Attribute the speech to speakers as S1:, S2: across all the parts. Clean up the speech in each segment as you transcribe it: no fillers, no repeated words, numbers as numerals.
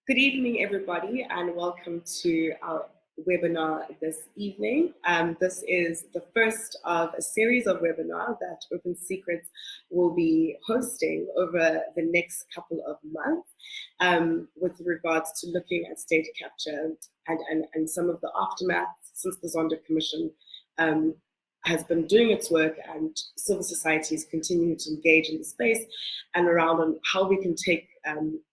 S1: Good evening, everybody, and welcome to our webinar this evening. This is the first of a series of webinars that Open Secrets will be hosting over the next couple of months with regards to looking at state capture and some of the aftermath since the Zondo Commission has been doing its work and civil society is continuing to engage in the space and around on how we can take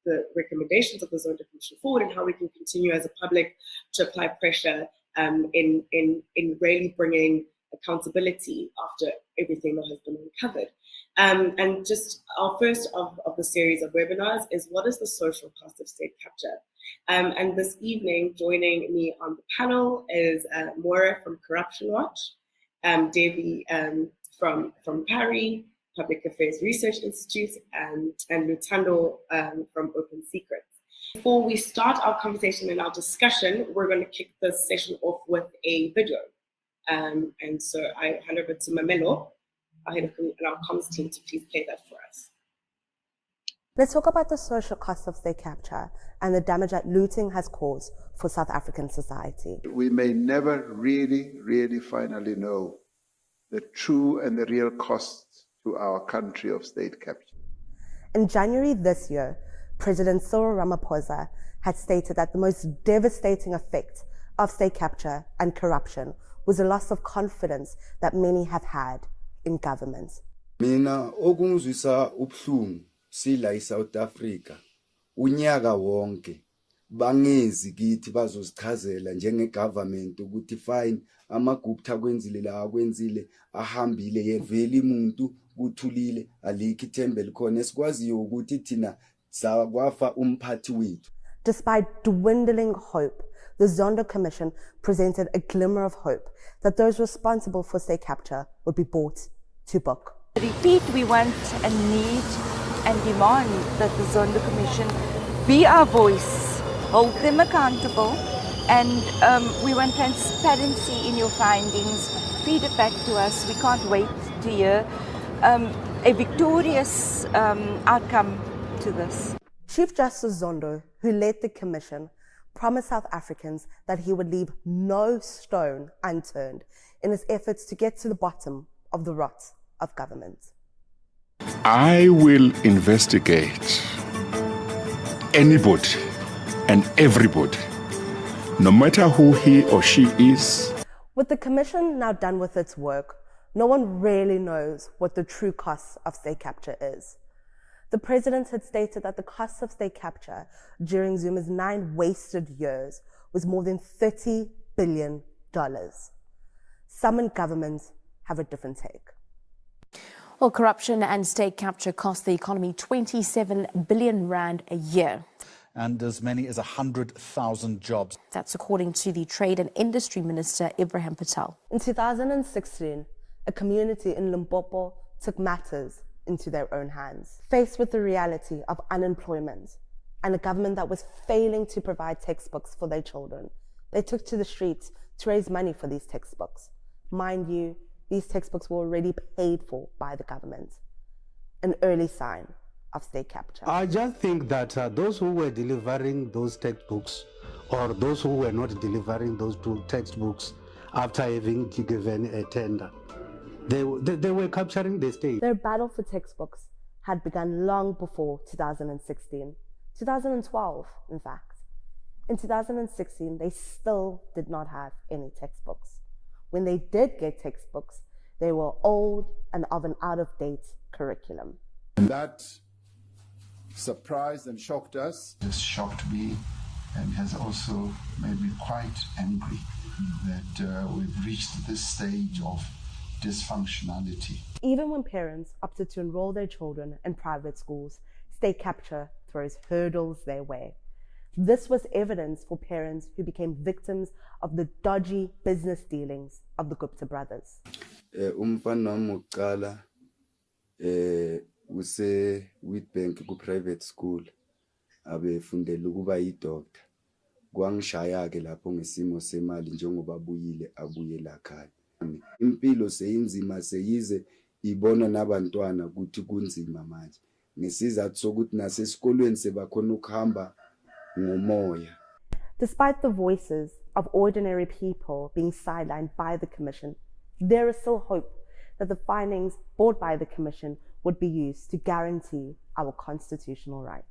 S1: the recommendations of the Zondo Commission forward and how we can continue as a public to apply pressure in really bringing accountability after everything that has been uncovered. And just our first of the series of webinars is what is the social cost of state capture? And this evening, joining me on the panel is Moira from Corruption Watch, Devi from PARI, Public Affairs Research Institute, and Luthando from Open Secrets. Before we start our conversation and our discussion, we're going to kick this session off with a video. And so I hand over to Mamelo, our head of our comms team, to please play that for us.
S2: Let's talk about the social cost of state capture and the damage that looting has caused for South African society.
S3: We may never really finally know the true and the real costs to our country of state capture.
S2: In January this year, President Cyril Ramaphosa had stated that the most devastating effect of state capture and corruption was a loss of confidence that many have had in government.
S4: Mina okungizwisa ubuhlungu sila eSouth Africa unyaka wonke bangezi kithi bazosichazela njenge government ukuthi fine amagupta kwenzile la akwenzile ahambile yeveli umuntu kuthulile alikho ithembe likhona esikwaziyo ukuthi thina sakwafa umphathi wethu.
S2: Despite dwindling hope, the Zondo Commission presented a glimmer of hope that those responsible for state capture would be brought to book.
S5: Repeat, we want and need and demand that the Zondo Commission be our voice, hold them accountable, and we want transparency in your findings. Feed it back to us. We can't wait to hear a victorious outcome to this.
S2: Chief Justice Zondo, who led the commission, promised South Africans that he would leave no stone unturned in his efforts to get to the bottom of the rot of government.
S6: I will investigate anybody and everybody, no matter who he or she is.
S2: With the commission now done with its work, no one really knows what the true cost of state capture is. The president had stated that the cost of state capture during Zuma's 9 wasted years was more than $30 billion. Some in government have a different take.
S7: Well, corruption and state capture cost the economy 27 billion rand a year.
S8: And as many as 100,000 jobs.
S7: That's according to the Trade and Industry Minister, Ibrahim Patel.
S2: In 2016, a community in Limpopo took matters into their own hands. Faced with the reality of unemployment and a government that was failing to provide textbooks for their children, they took to the streets to raise money for these textbooks. Mind you, these textbooks were already paid for by the government. An early sign of state capture.
S9: I just think that those who were delivering those textbooks or those who were not delivering those two textbooks after having given a tender, they were capturing the state.
S2: Their battle for textbooks had begun long before 2016, 2012 in fact. In 2016, they still did not have any textbooks. When they did get textbooks, they were old and of an out-of-date curriculum.
S3: And that surprised and shocked us.
S10: This shocked me and has also made me quite angry that we've reached this stage of dysfunctionality.
S2: Even when parents opted to enroll their children in private schools, state capture throws hurdles their way. This was evidence for parents who became victims of the dodgy business dealings of the Gupta brothers.
S4: Umfana wami wokuqala use Witbank ku private school abefundela ukuba yidoctor. Kwangishaya ke lapho ngesimo semali njengoba abuye la khaya. Impilo seyinzima seyize ibona nabantwana ukuthi kunzima manje. Ngesizathu sokuthi nasesikolweni sebakhona ukuhamba ngumoya.
S2: Despite the voices of ordinary people being sidelined by the Commission, there is still hope that the findings brought by the Commission would be used to guarantee our constitutional rights.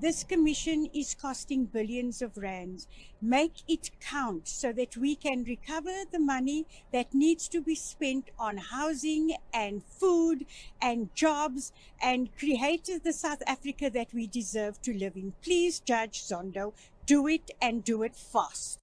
S11: This commission is costing billions of rands. Make it count so that we can recover the money that needs to be spent on housing and food and jobs and create the South Africa that we deserve to live in. Please, Judge Zondo, do it and do it fast.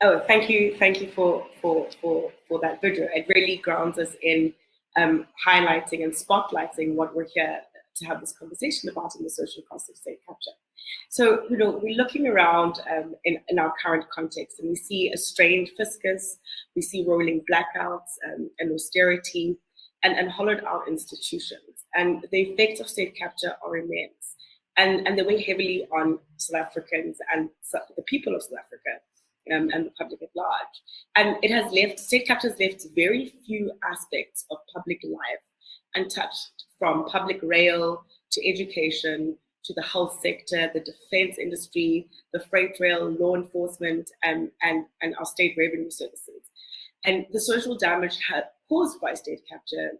S1: Oh, thank you for that video. It really grounds us in highlighting and spotlighting what we're here to have this conversation about in the social cost of state capture. So, we're looking around in our current context, and we see a strained fiscus, we see rolling blackouts and austerity, and hollowed out institutions. And the effects of state capture are immense, and they weigh heavily on South Africans and the people of South Africa. And the public at large. And it has left, state capture has left very few aspects of public life untouched, from public rail to education to the health sector, the defense industry, the freight rail, law enforcement, and our state revenue services. And the social damage caused by state capture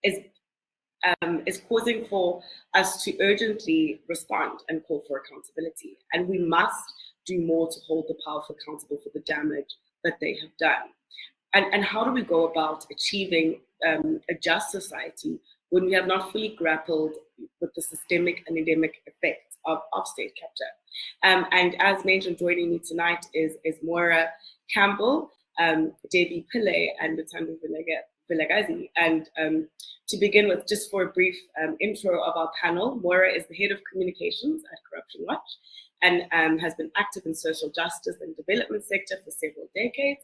S1: is causing for us to urgently respond and call for accountability. And we must do more to hold the powerful accountable for the damage that they have done. And how do we go about achieving a just society when we have not fully grappled with the systemic and endemic effects of state capture? And as mentioned, joining me tonight is Moira Campbell, Devi Pillay, and Luthando Vilakazi. And to begin with, just for a brief intro of our panel, Moira is the head of communications at Corruption Watch, and has been active in social justice and development sector for several decades.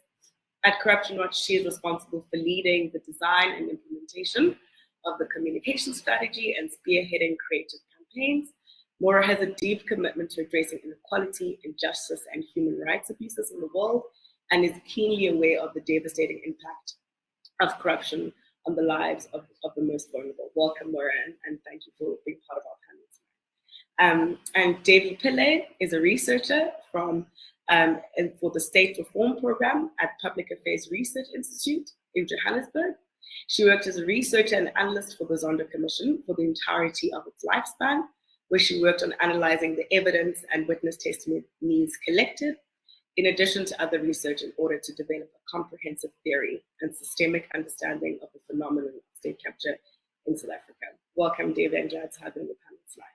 S1: At Corruption Watch, she is responsible for leading the design and implementation of the communication strategy and spearheading creative campaigns. Moira has a deep commitment to addressing inequality, injustice, and human rights abuses in the world, and is keenly aware of the devastating impact of corruption on the lives of the most vulnerable. Welcome, Moira, and thank you for being part of our panel tonight. And Devi Pillay is a researcher for the State Reform Program at Public Affairs Research Institute in Johannesburg. She worked as a researcher and analyst for the Zondo Commission for the entirety of its lifespan, where she worked on analyzing the evidence and witness testimonies collected, in addition to other research, in order to develop a comprehensive theory and systemic understanding of the phenomenon of state capture in South Africa. Welcome, David, and glad to have you on the panel tonight.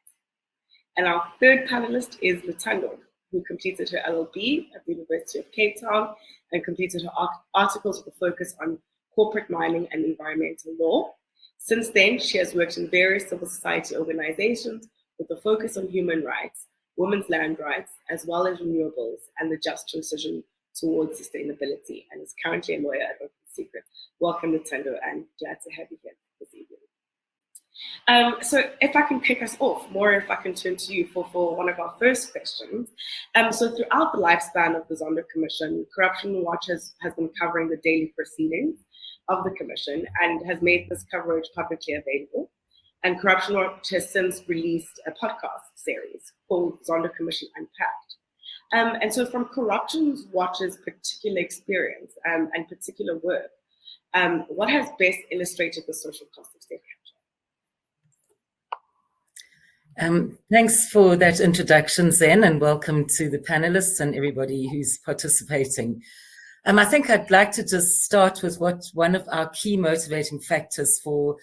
S1: And our third panelist is Luthando, who completed her LLB at the University of Cape Town and completed her articles with a focus on corporate mining and environmental law. Since then, she has worked in various civil society organizations with a focus on human rights, women's land rights, as well as renewables and the just transition towards sustainability, and is currently a lawyer at Open Secrets. Welcome, Luthando, and glad to have you here this evening. So if I can kick us off, Moira, if I can turn to you for one of our first questions. So throughout the lifespan of the Zondo Commission, Corruption Watch has been covering the daily proceedings of the Commission and has made this coverage publicly available. And Corruption Watch has since released a podcast series called Zondo Commission Unpacked. And so from Corruption Watch's particular experience and particular work, what has best illustrated the social cost of state capture?
S12: Thanks for that introduction, Zen, and welcome to the panelists and everybody who's participating. I think I'd like to just start with what one of our key motivating factors for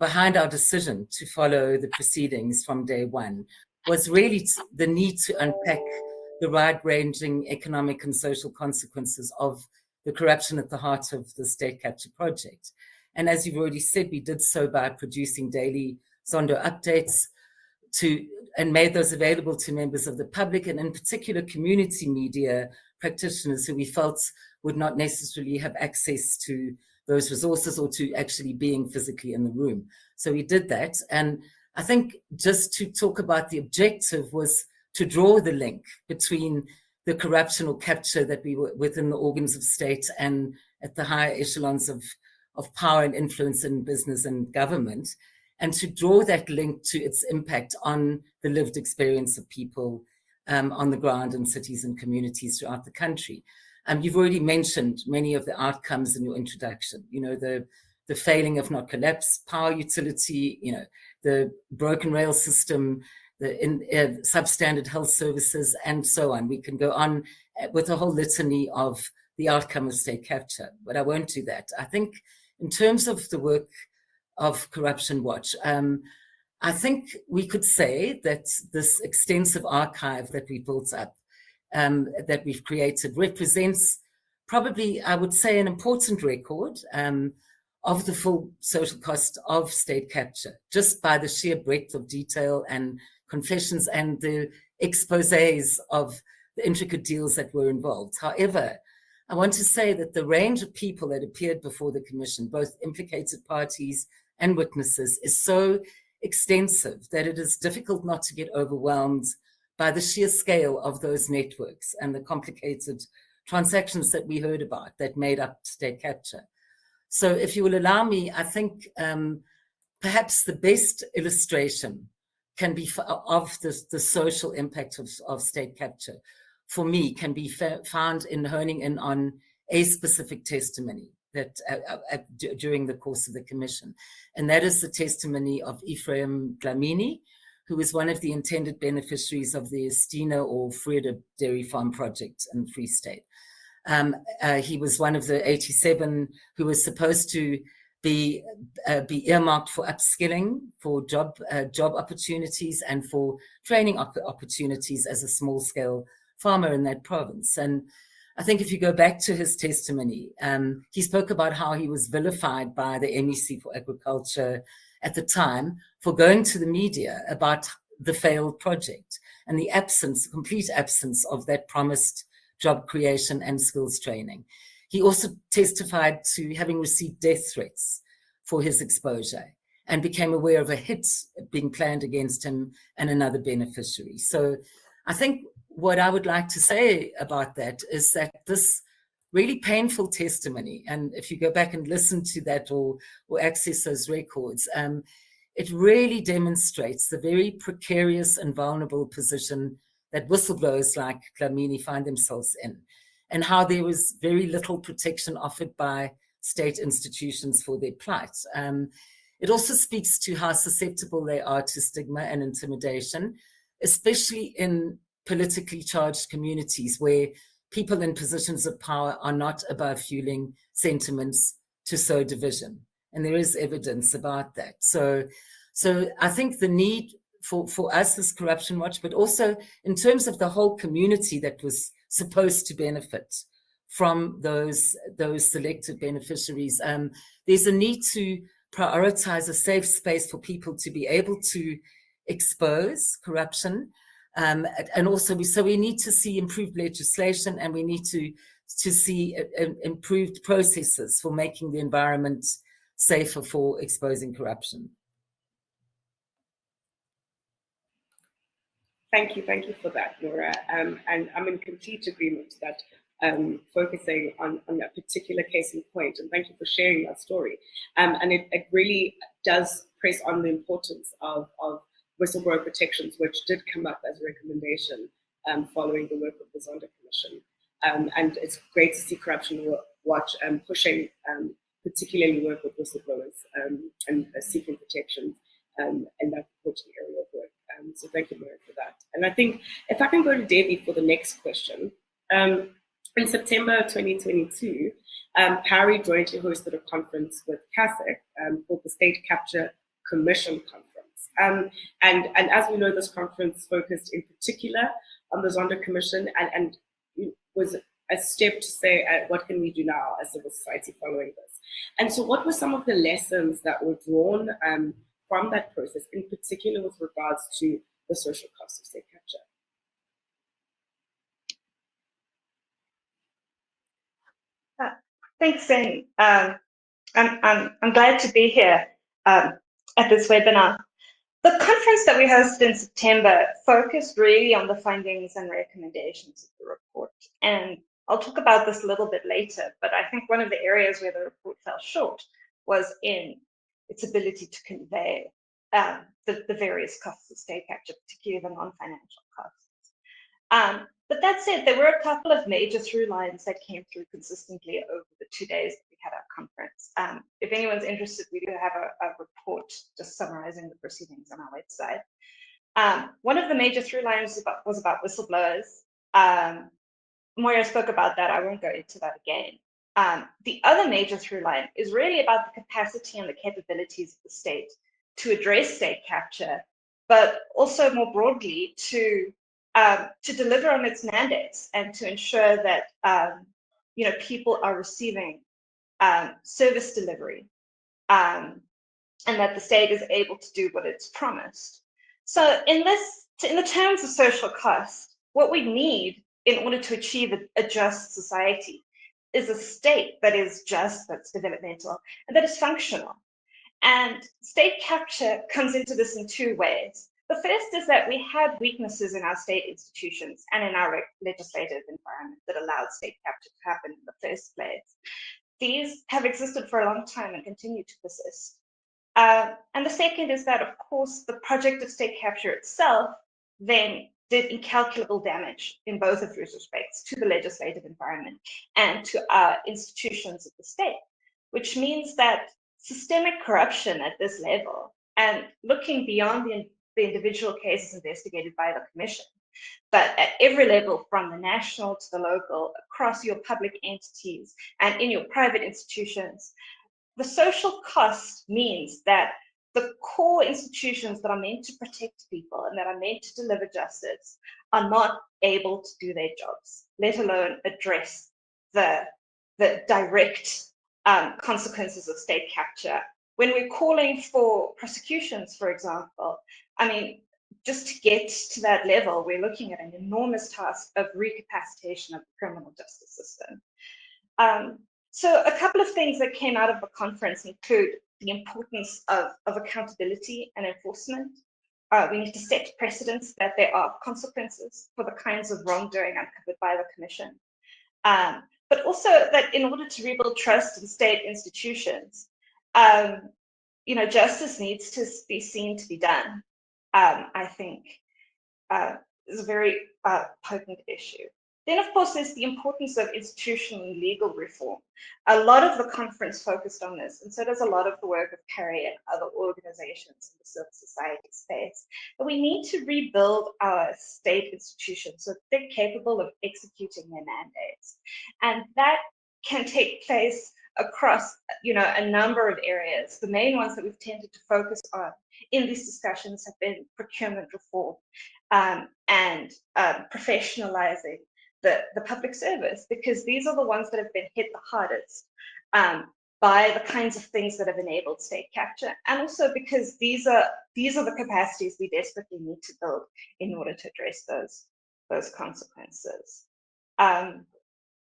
S12: behind our decision to follow the proceedings from day one was really the need to unpack the wide-ranging economic and social consequences of the corruption at the heart of the state capture project. And as you've already said, we did so by producing daily Zondo updates and made those available to members of the public, and in particular community media practitioners who we felt would not necessarily have access to those resources or to actually being physically in the room. So we did that. And I think just to talk about the objective was to draw the link between the corruption or capture that we were within the organs of state and at the higher echelons of power and influence in business and government, and to draw that link to its impact on the lived experience of people on the ground in cities and communities throughout the country. You've already mentioned many of the outcomes in your introduction, the failing of not collapse power utility, the broken rail system, the substandard health services, and so on. We can go on with a whole litany of the outcome of state capture, but I won't do that. I think in terms of the work of Corruption Watch, I think we could say that this extensive archive that we built up, that we've created, represents probably, I would say, an important record of the full social cost of state capture, just by the sheer breadth of detail and confessions and the exposés of the intricate deals that were involved. However, I want to say that the range of people that appeared before the commission, both implicated parties and witnesses, is so extensive that it is difficult not to get overwhelmed by the sheer scale of those networks and the complicated transactions that we heard about that made up state capture. So if you will allow me, I think perhaps the best illustration can be of the social impact of state capture, for me, can be found in honing in on a specific testimony that during the course of the commission. And that is the testimony of Ephraim Dlamini, who was one of the intended beneficiaries of the Estina or Vrede dairy farm project in the Free State. He was one of the 87 who was supposed to be earmarked for upskilling, for job opportunities, and for training opportunities as a small-scale farmer in that province. And I think if you go back to his testimony, he spoke about how he was vilified by the MEC for Agriculture at the time for going to the media about the failed project and the complete absence of that promised job creation and skills training. He also testified to having received death threats for his exposure and became aware of a hit being planned against him and another beneficiary. So I think what I would like to say about that is that this really painful testimony, and if you go back and listen to that or access those records, it really demonstrates the very precarious and vulnerable position that whistleblowers like Dlamini find themselves in, and how there was very little protection offered by state institutions for their plight. It also speaks to how susceptible they are to stigma and intimidation, especially in politically charged communities where people in positions of power are not above fueling sentiments to sow division. And there is evidence about that. So I think the need for us as Corruption Watch, but also in terms of the whole community that was supposed to benefit from those selected beneficiaries, there's a need to prioritize a safe space for people to be able to expose corruption. And also, we need to see improved legislation, and we need to see improved processes for making the environment safer for exposing corruption.
S1: Thank you for that, Moira. And I'm in complete agreement that focusing on that particular case in point, and thank you for sharing that story. And it really does press on the importance of whistleblower protections, which did come up as a recommendation following the work of the Zondo Commission. And it's great to see Corruption Watch pushing particularly work with whistleblowers and seeking protections in that important area of work. So thank you, Moira, for that. And I think if I can go to Devi for the next question. In September 2022, PARI jointly hosted a conference with CASIC called the State Capture Commission Conference. And as we know, this conference focused in particular on the Zondo Commission and was a step to say, what can we do now as civil society following this? And so what were some of the lessons that were drawn from that process, in particular with regards to the social cost of state capture?
S13: Thanks, Zen. I'm glad to be here at this webinar. The conference that we hosted in September focused really on the findings and recommendations of the report. And I'll talk about this a little bit later, but I think one of the areas where the report fell short was in its ability to convey the various costs of state capture, particularly the non-financial costs. But that said, there were a couple of major through lines that came through consistently over the 2 days that we had our conference. If anyone's interested, we do have a report just summarizing the proceedings on our website. One of the major through lines was about whistleblowers. Moira spoke about that. I won't go into that again. The other major through line is really about the capacity and the capabilities of the state to address state capture, but also more broadly to deliver on its mandates and to ensure that people are receiving service delivery and that the state is able to do what it's promised. So in the terms of social cost, what we need in order to achieve a just society is a state that is just, that's developmental, and that is functional. And state capture comes into this in two ways. The first is that we had weaknesses in our state institutions and in our legislative environment that allowed state capture to happen in the first place. These have existed for a long time and continue to persist. And the second is that, of course, the project of state capture itself then did incalculable damage in both of those respects to the legislative environment and to our institutions of the state, which means that systemic corruption at this level, and looking beyond the individual cases investigated by the Commission, but at every level, from the national to the local, across your public entities and in your private institutions, the social cost means that the core institutions that are meant to protect people and that are meant to deliver justice are not able to do their jobs, let alone address the direct consequences of state capture. When we're calling for prosecutions, for example, I mean, just to get to that level, we're looking at an enormous task of recapacitation of the criminal justice system. So a couple of things that came out of the conference include the importance of accountability and enforcement. We need to set precedents that there are consequences for the kinds of wrongdoing uncovered by the Commission. But also that in order to rebuild trust in state institutions, justice needs to be seen to be done. I think is a very potent issue. Then, of course, there's the importance of institutional and legal reform. A lot of the conference focused on this, and so does a lot of the work of PARI and other organizations in the civil society space. But we need to rebuild our state institutions so that they're capable of executing their mandates. And that can take place across, a number of areas. The main ones that we've tended to focus on in these discussions have been procurement reform and professionalizing the public service, because these are the ones that have been hit the hardest by the kinds of things that have enabled state capture, and also because these are the capacities we desperately need to build in order to address those consequences.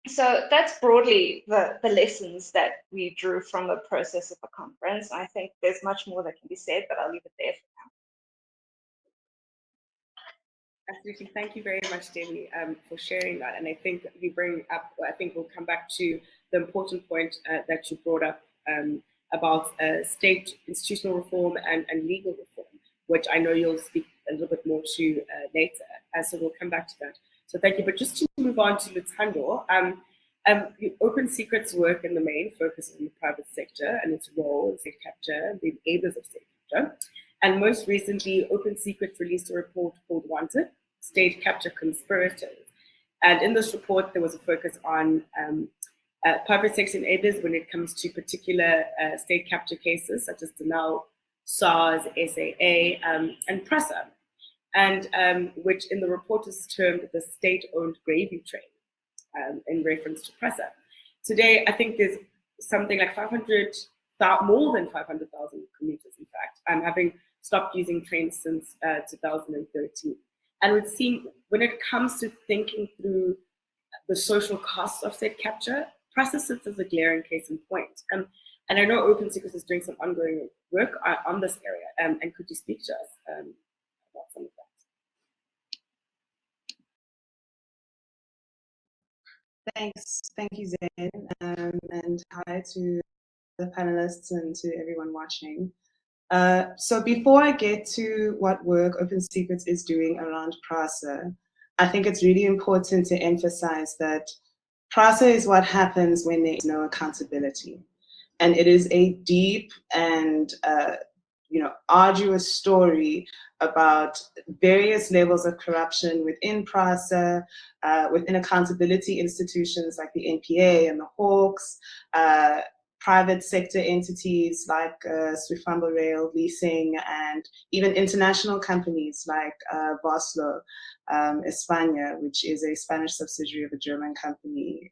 S13: So that's broadly the lessons that we drew from the process of the conference. I think there's much more that can be said, but I'll leave it there for now.
S1: Absolutely. Thank you very much, Devi, for sharing that. And I think you bring up, I think we'll come back to the important point that you brought up about state institutional reform and legal reform, which I know you'll speak a little bit more to later. So we'll come back to that. So thank you. But just to move on to Luthando, Open Secrets work in the main focuses on the private sector and its role in state capture, the enablers of state capture. And most recently, Open Secrets released a report called Wanted, State Capture Conspirators. And in this report, there was a focus on private sector enablers when it comes to particular state capture cases, such as Denel, SARS, SAA, and PRESA, and which in the report is termed the state-owned gravy train in reference to PRESA. Today, I think there's something like more than 500,000 commuters, in fact, having stopped using trains since 2013. And it would seem when it comes to thinking through the social costs of state capture, PRESA sits as a glaring case in point. And I know Open Secrets is doing some ongoing work on this area. And could you speak to us about some of that?
S14: Thanks. Thank you, Zen. And hi to the panelists and to everyone watching. So before I get to what work Open Secrets is doing around PRASA, I think it's really important to emphasize that PRASA is what happens when there is no accountability. And it is a deep and arduous story about various levels of corruption within PRASA, within accountability institutions like the NPA and the Hawks, private sector entities like Swifambo Rail Leasing, and even international companies like Vossloh España, which is a Spanish subsidiary of a German company.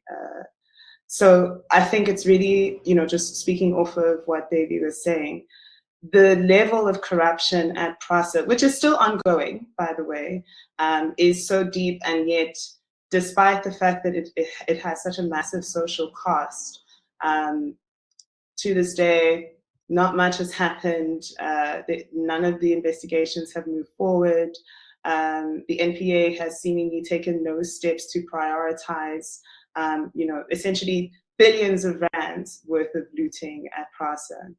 S14: So I think it's really, just speaking off of what Devi was saying, the level of corruption at PRASA, which is still ongoing, by the way, is so deep, and yet, despite the fact that it has such a massive social cost, to this day, not much has happened. None of the investigations have moved forward. The NPA has seemingly taken no steps to prioritize, essentially billions of rands worth of looting at PRASA.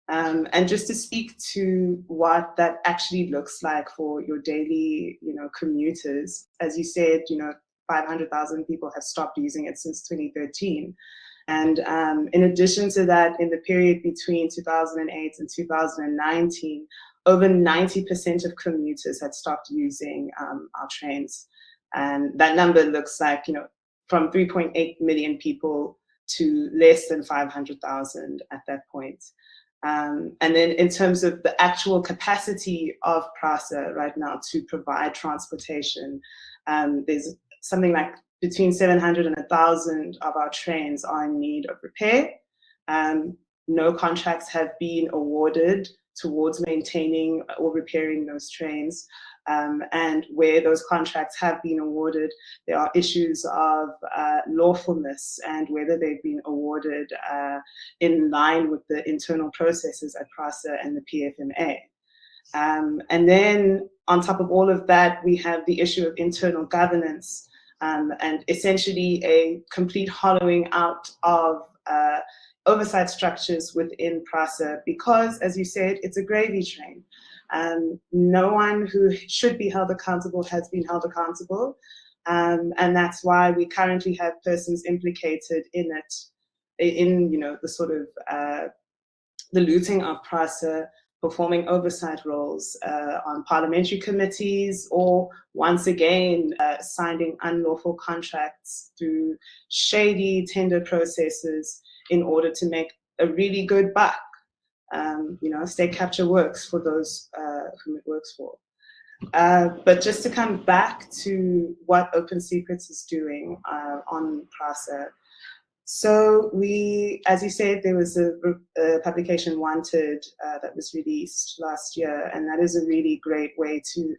S14: And just to speak to what that actually looks like for your daily, commuters, as you said, 500,000 people have stopped using it since 2013. And in addition to that, in the period between 2008 and 2019, over 90% of commuters had stopped using our trains. And that number looks like, from 3.8 million people to less than 500,000 at that point. And then in terms of the actual capacity of PRASA right now to provide transportation, there's something like between 700 and 1,000 of our trains are in need of repair. No contracts have been awarded towards maintaining or repairing those trains. And where those contracts have been awarded, there are issues of lawfulness and whether they've been awarded in line with the internal processes at PRASA and the PFMA. And then on top of all of that, we have the issue of internal governance and essentially a complete hollowing out of oversight structures within PRASA because, as you said, it's a gravy train. No one who should be held accountable has been held accountable. And that's why we currently have persons implicated in it, in the sort of the looting of PRASA, performing oversight roles on parliamentary committees, or once again signing unlawful contracts through shady tender processes in order to make a really good buck. State capture works for those whom it works for. But just to come back to what Open Secrets is doing on PRASA. So we, as you said, there was a publication Wanted that was released last year, and that is a really great way to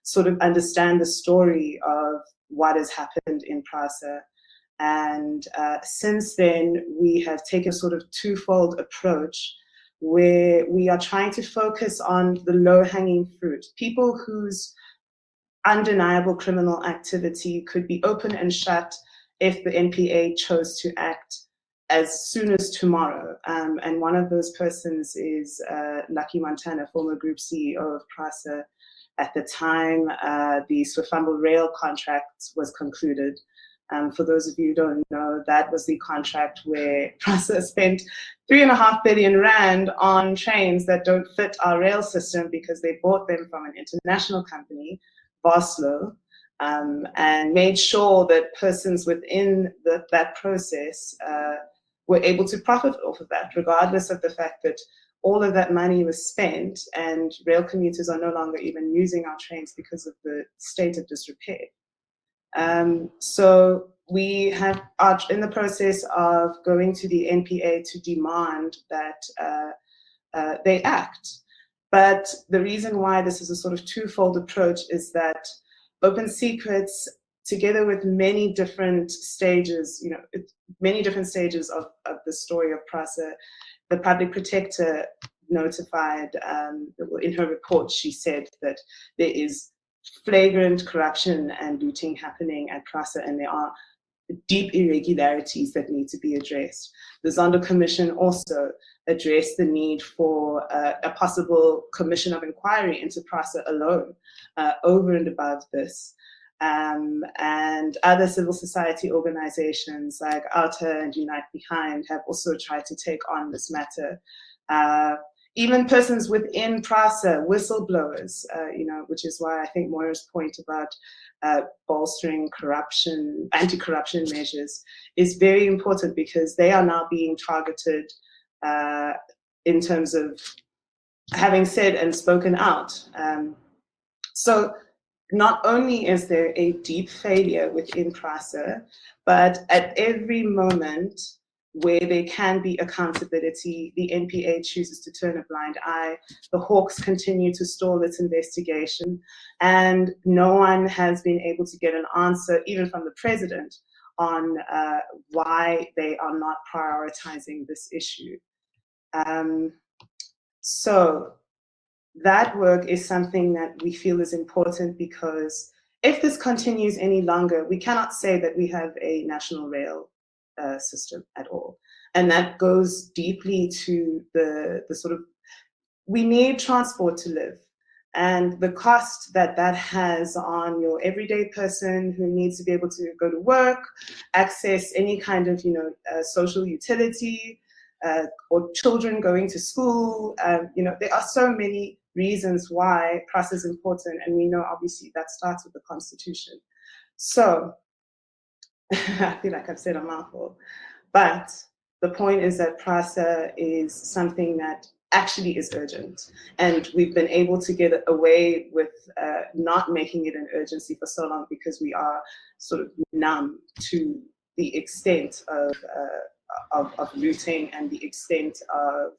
S14: sort of understand the story of what has happened in PRASA. And since then, we have taken a sort of twofold approach where we are trying to focus on the low-hanging fruit, people whose undeniable criminal activity could be open and shut if the NPA chose to act as soon as tomorrow. And one of those persons is Lucky Montana, former group CEO of PRASA. At the time, the Swifambo Rail contract was concluded. For those of you who don't know, that was the contract where PRASA spent 3.5 billion rand on trains that don't fit our rail system because they bought them from an international company, Vossloh, and made sure that persons within that process were able to profit off of that, regardless of the fact that all of that money was spent and rail commuters are no longer even using our trains because of the state of disrepair. So we are in the process of going to the NPA to demand that they act. But the reason why this is a sort of twofold approach is that Open Secrets, together with many different stages, many different stages of the story of PRASA, the public protector notified, in her report, she said that there is flagrant corruption and looting happening at PRASA, and there are deep irregularities that need to be addressed. The Zondo Commission also addressed the need for a possible commission of inquiry into PRASA alone, over and above this. And other civil society organizations like Alta and Unite Behind have also tried to take on this matter. Even persons within PRASA, whistleblowers, which is why I think Moira's point about bolstering corruption, anti-corruption measures is very important, because they are now being targeted in terms of having said and spoken out. So not only is there a deep failure within PRASA, but at every moment where there can be accountability, the NPA chooses to turn a blind eye. The Hawks continue to stall its investigation, and no one has been able to get an answer, even from the president, on why they are not prioritizing this issue. So that work is something that we feel is important, because if this continues any longer, we cannot say that we have a national rail system at all. And that goes deeply to the sort of, we need transport to live. And the cost that that has on your everyday person who needs to be able to go to work, access any kind of, social utility, or children going to school. There are so many reasons why PRASA is important, and we know obviously that starts with the Constitution. So I feel like I've said a mouthful, but the point is that PRASA is something that actually is urgent, and we've been able to get away with not making it an urgency for so long, because we are sort of numb to the extent of looting and the extent of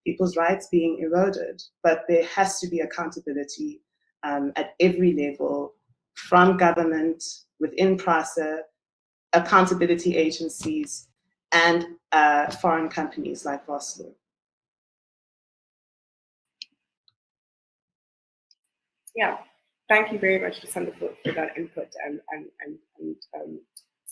S14: people's rights being eroded. But there has to be accountability at every level, from government, within PRASA, accountability agencies, and foreign companies like Vosloo.
S1: Yeah, thank you very much, Luthando, for that input and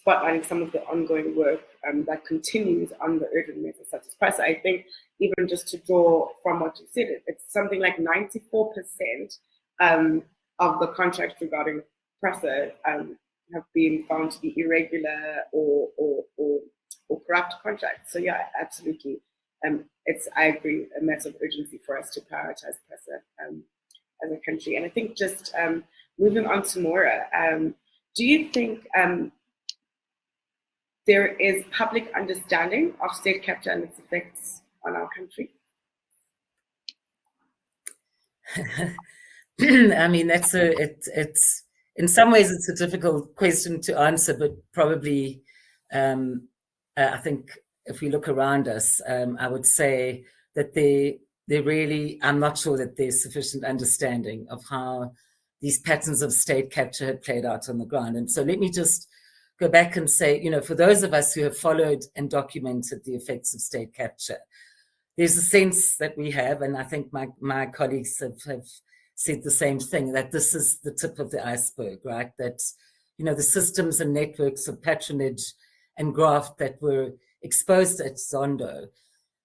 S1: spotlighting some of the ongoing work that continues on the urgent matters such as PRASA. I think even just to draw from what you said, it's something like 94% of the contracts regarding PRASA have been found to be irregular or corrupt contracts. So yeah, absolutely. I agree, a matter of urgency for us to prioritize PRASA as a country. And I think just moving on to Moira, do you think there is public understanding of state capture and its effects on our country?
S12: I mean, it's in some ways it's a difficult question to answer, but probably I think if we look around us, I would say that I'm not sure that there's sufficient understanding of how these patterns of state capture had played out on the ground. And so let me just go back and say, for those of us who have followed and documented the effects of state capture, there's a sense that we have, and I think my colleagues have said the same thing, that this is the tip of the iceberg, right? That, the systems and networks of patronage and graft that were exposed at Zondo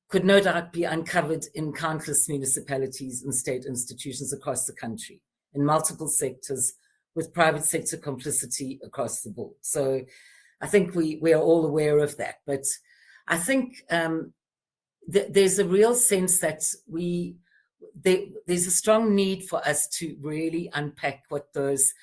S12: could no doubt be uncovered in countless municipalities and state institutions across the country, in multiple sectors, with private sector complicity across the board. So I think we are all aware of that. But I think there's a real sense that there's a strong need for us to really unpack what those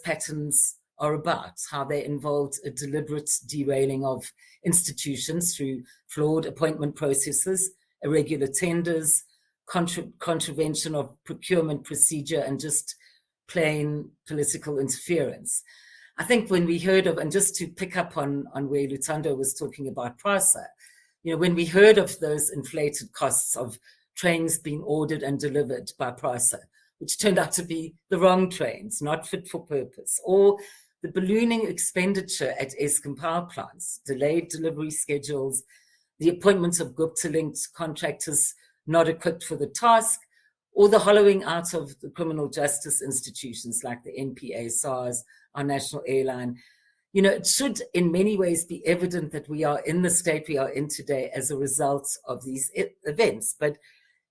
S12: patterns are about, how they involved a deliberate derailing of institutions through flawed appointment processes, irregular tenders, contravention of procurement procedure, and just plain political interference. I think when we heard of, and just to pick up on where Luthando was talking about PRASA, when we heard of those inflated costs of trains being ordered and delivered by PRASA, which turned out to be the wrong trains, not fit for purpose, or the ballooning expenditure at Eskom power plants, delayed delivery schedules, the appointment of Gupta-linked contractors not equipped for the task, or the hollowing out of the criminal justice institutions like the NPA, SARS, our national airline. You know, it should in many ways be evident that we are in the state we are in today as a result of these events. But,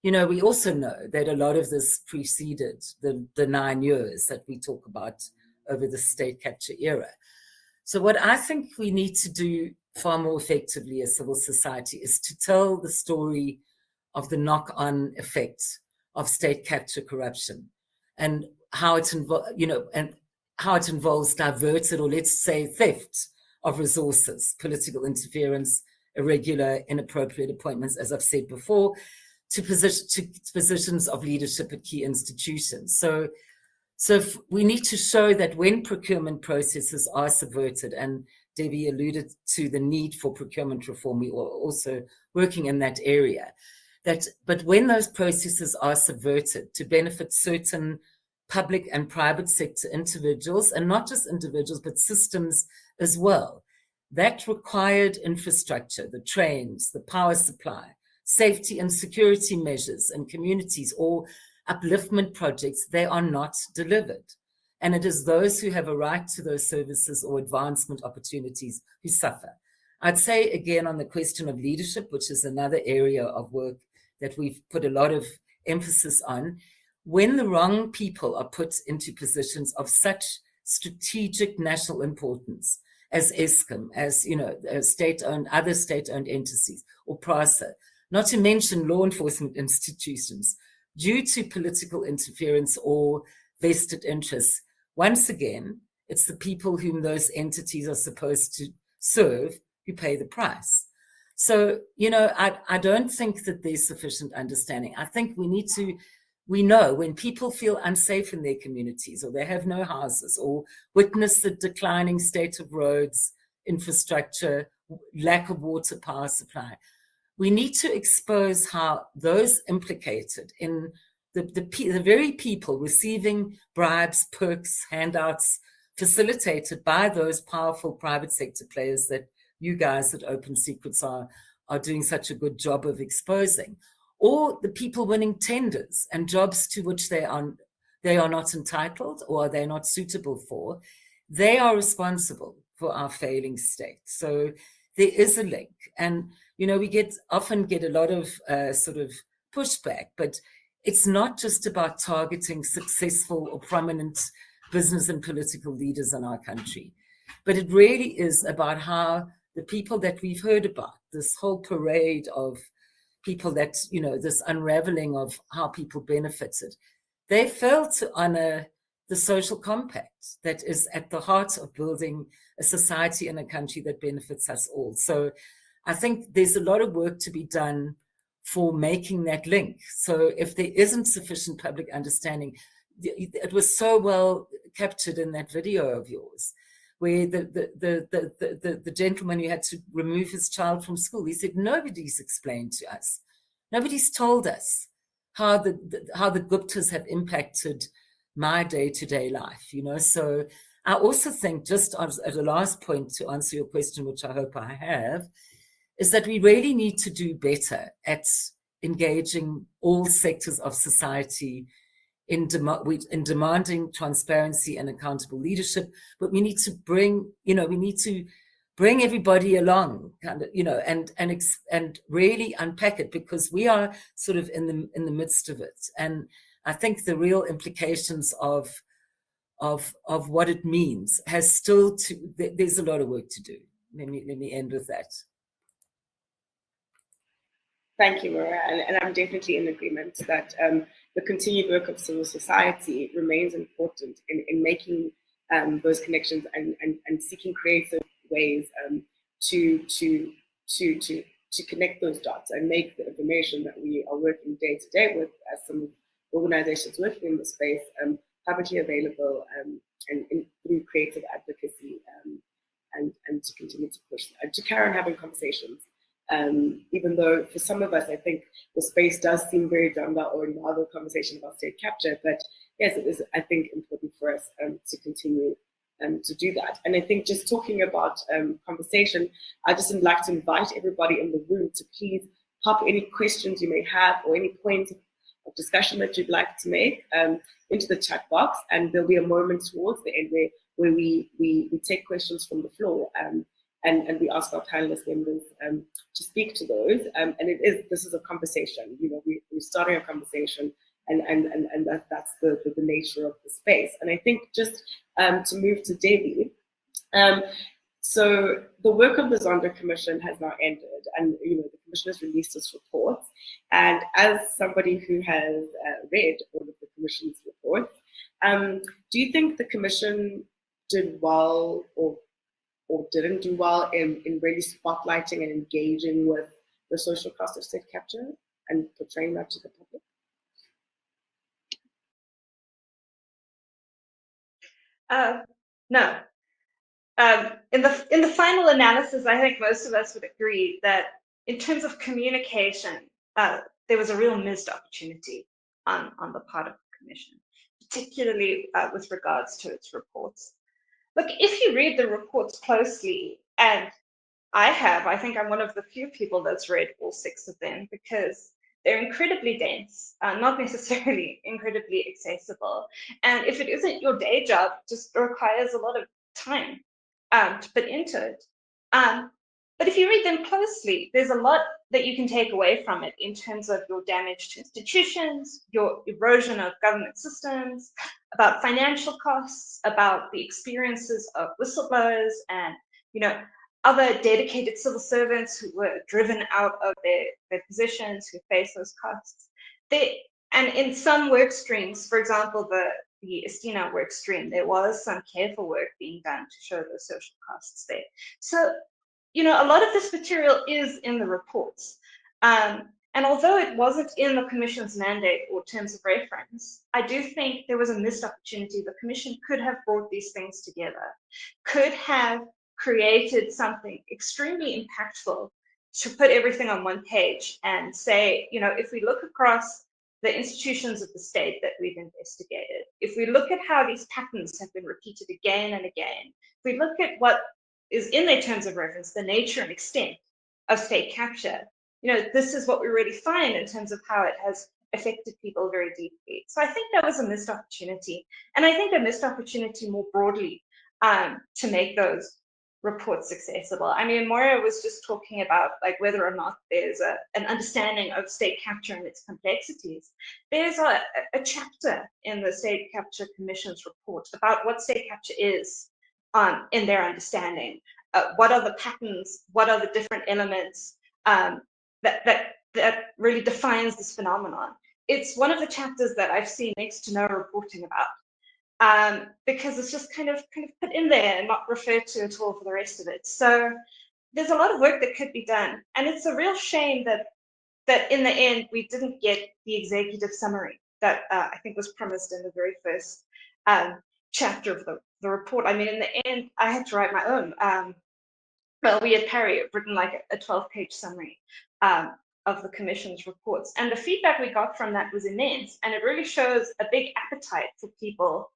S12: you know, we also know that a lot of this preceded the 9 years that we talk about over the state capture era. So what I think we need to do far more effectively as civil society is to tell the story of the knock-on effects of state capture corruption and how it involves diverted, or let's say theft of resources, political interference, irregular, inappropriate appointments, as I've said before, to positions of leadership at key institutions. So we need to show that when procurement processes are subverted, and Devi alluded to the need for procurement reform, we are also working in that area, but when those processes are subverted to benefit certain public and private sector individuals, and not just individuals, but systems as well, that required infrastructure, the trains, the power supply, safety and security measures in communities, or upliftment projects, they are not delivered. And it is those who have a right to those services or advancement opportunities who suffer. I'd say again on the question of leadership, which is another area of work that we've put a lot of emphasis on, when the wrong people are put into positions of such strategic national importance as Eskom, as, you know, state-owned, other state-owned entities, or PRASA, not to mention law enforcement institutions, due to political interference or vested interests, once again, it's the people whom those entities are supposed to serve who pay the price. So, you know, I don't think that there's sufficient understanding. I think we know when people feel unsafe in their communities, or they have no houses, or witness the declining state of roads, infrastructure, lack of water, power supply, we need to expose how those implicated in the very people receiving bribes, perks, handouts, facilitated by those powerful private sector players that you guys at Open Secrets are doing such a good job of exposing, or the people winning tenders and jobs to which they are not entitled, or they're not suitable for, they are responsible for our failing state. So there is a link. And, you know, we often get a lot of sort of pushback, but it's not just about targeting successful or prominent business and political leaders in our country, but it really is about how the people that we've heard about, this whole parade of people that, you know, this unraveling of how people benefited, they failed to honor the social compact that is at the heart of building a society and a country that benefits us all. So I think there's a lot of work to be done for making that link. So if there isn't sufficient public understanding, it was so well captured in that video of yours, where the gentleman who had to remove his child from school, he said, nobody's explained to us. Nobody's told us how the Guptas have impacted my day-to-day life, you know. So I also think, just as a last point to answer your question, which I hope I have, is that we really need to do better at engaging all sectors of society in demanding transparency and accountable leadership. But we need to bring everybody along, kind of, you know, and really unpack it, because we are sort of in the midst of it. And I think the real implications of what it means there's a lot of work to do. Let me end with that.
S1: Thank you, Moira, and I'm definitely in agreement that the continued work of civil society remains important in making those connections and seeking creative ways to connect those dots and make the information that we are working day to day with, as some organizations working in the space, publicly available and through creative advocacy and to continue to push, to carry on having conversations. Even though for some of us, I think the space does seem very drummed out or another conversation about state capture, but yes, it is, I think, important for us to continue to do that. And I think just talking about conversation, I just would like to invite everybody in the room to please pop any questions you may have or any points of discussion that you'd like to make into the chat box, and there'll be a moment towards the end where we take questions from the floor and we ask our panelist members to speak to those. And this is a conversation. You know, we're starting a conversation, and that's the nature of the space. And I think just to move to Devi, so the work of the Zondo Commission has now ended, and you know the Commission has released its reports. And as somebody who has read all of the Commission's reports, do you think the Commission did well or didn't do well in really spotlighting and engaging with the social cost of state capture and portraying that to the public?
S13: No. In the final analysis, I think most of us would agree that in terms of communication, there was a real missed opportunity on the part of the Commission, particularly with regards to its reports. Look, if you read the reports closely, and I think I'm one of the few people that's read all 6 of them, because they're incredibly dense, not necessarily incredibly accessible. And if it isn't your day job, it just requires a lot of time to put into it. But if you read them closely, there's a lot that you can take away from it in terms of your damage to institutions, your erosion of government systems, about financial costs, about the experiences of whistleblowers and, you know, other dedicated civil servants who were driven out of their positions, who face those costs. And in some work streams, for example, the Estina work stream, there was some careful work being done to show those social costs there. So, you know, a lot of this material is in the reports. And although it wasn't in the Commission's mandate or terms of reference, I do think there was a missed opportunity. The Commission could have brought these things together, could have created something extremely impactful to put everything on one page and say, you know, if we look across the institutions of the state that we've investigated, if we look at how these patterns have been repeated again and again, if we look at what is in their terms of reference, the nature and extent of state capture, you know, this is what we really find in terms of how it has affected people very deeply. So I think that was a missed opportunity. And I think a missed opportunity more broadly to make those reports accessible. I mean, Moira was just talking about like whether or not there's an understanding of state capture and its complexities. There's a chapter in the State Capture Commission's report about what state capture is in their understanding. What are the patterns? What are the different elements that really defines this phenomenon? It's one of the chapters that I've seen next to no reporting about. Because it's just kind of put in there and not referred to at all for the rest of it. So there's a lot of work that could be done. And it's a real shame that in the end, we didn't get the executive summary that I think was promised in the very first chapter of the report. I mean, in the end, I had to write my own. Well, we at PARI have written like a 12-page summary of the Commission's reports. And the feedback we got from that was immense. And it really shows a big appetite for people,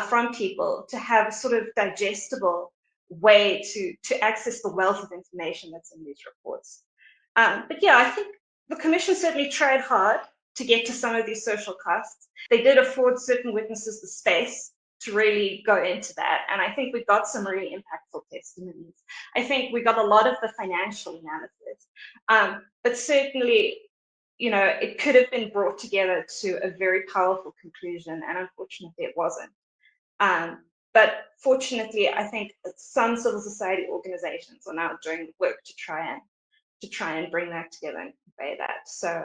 S13: from people, to have a sort of digestible way to access the wealth of information that's in these reports. But yeah, I think the Commission certainly tried hard to get to some of these social costs. They did afford certain witnesses the space to really go into that. And I think we got some really impactful testimonies. I think we got a lot of the financial analysis, but certainly, you know, it could have been brought together to a very powerful conclusion, and unfortunately it wasn't. But fortunately, I think that some civil society organizations are now doing work to try and bring that together and convey that. So,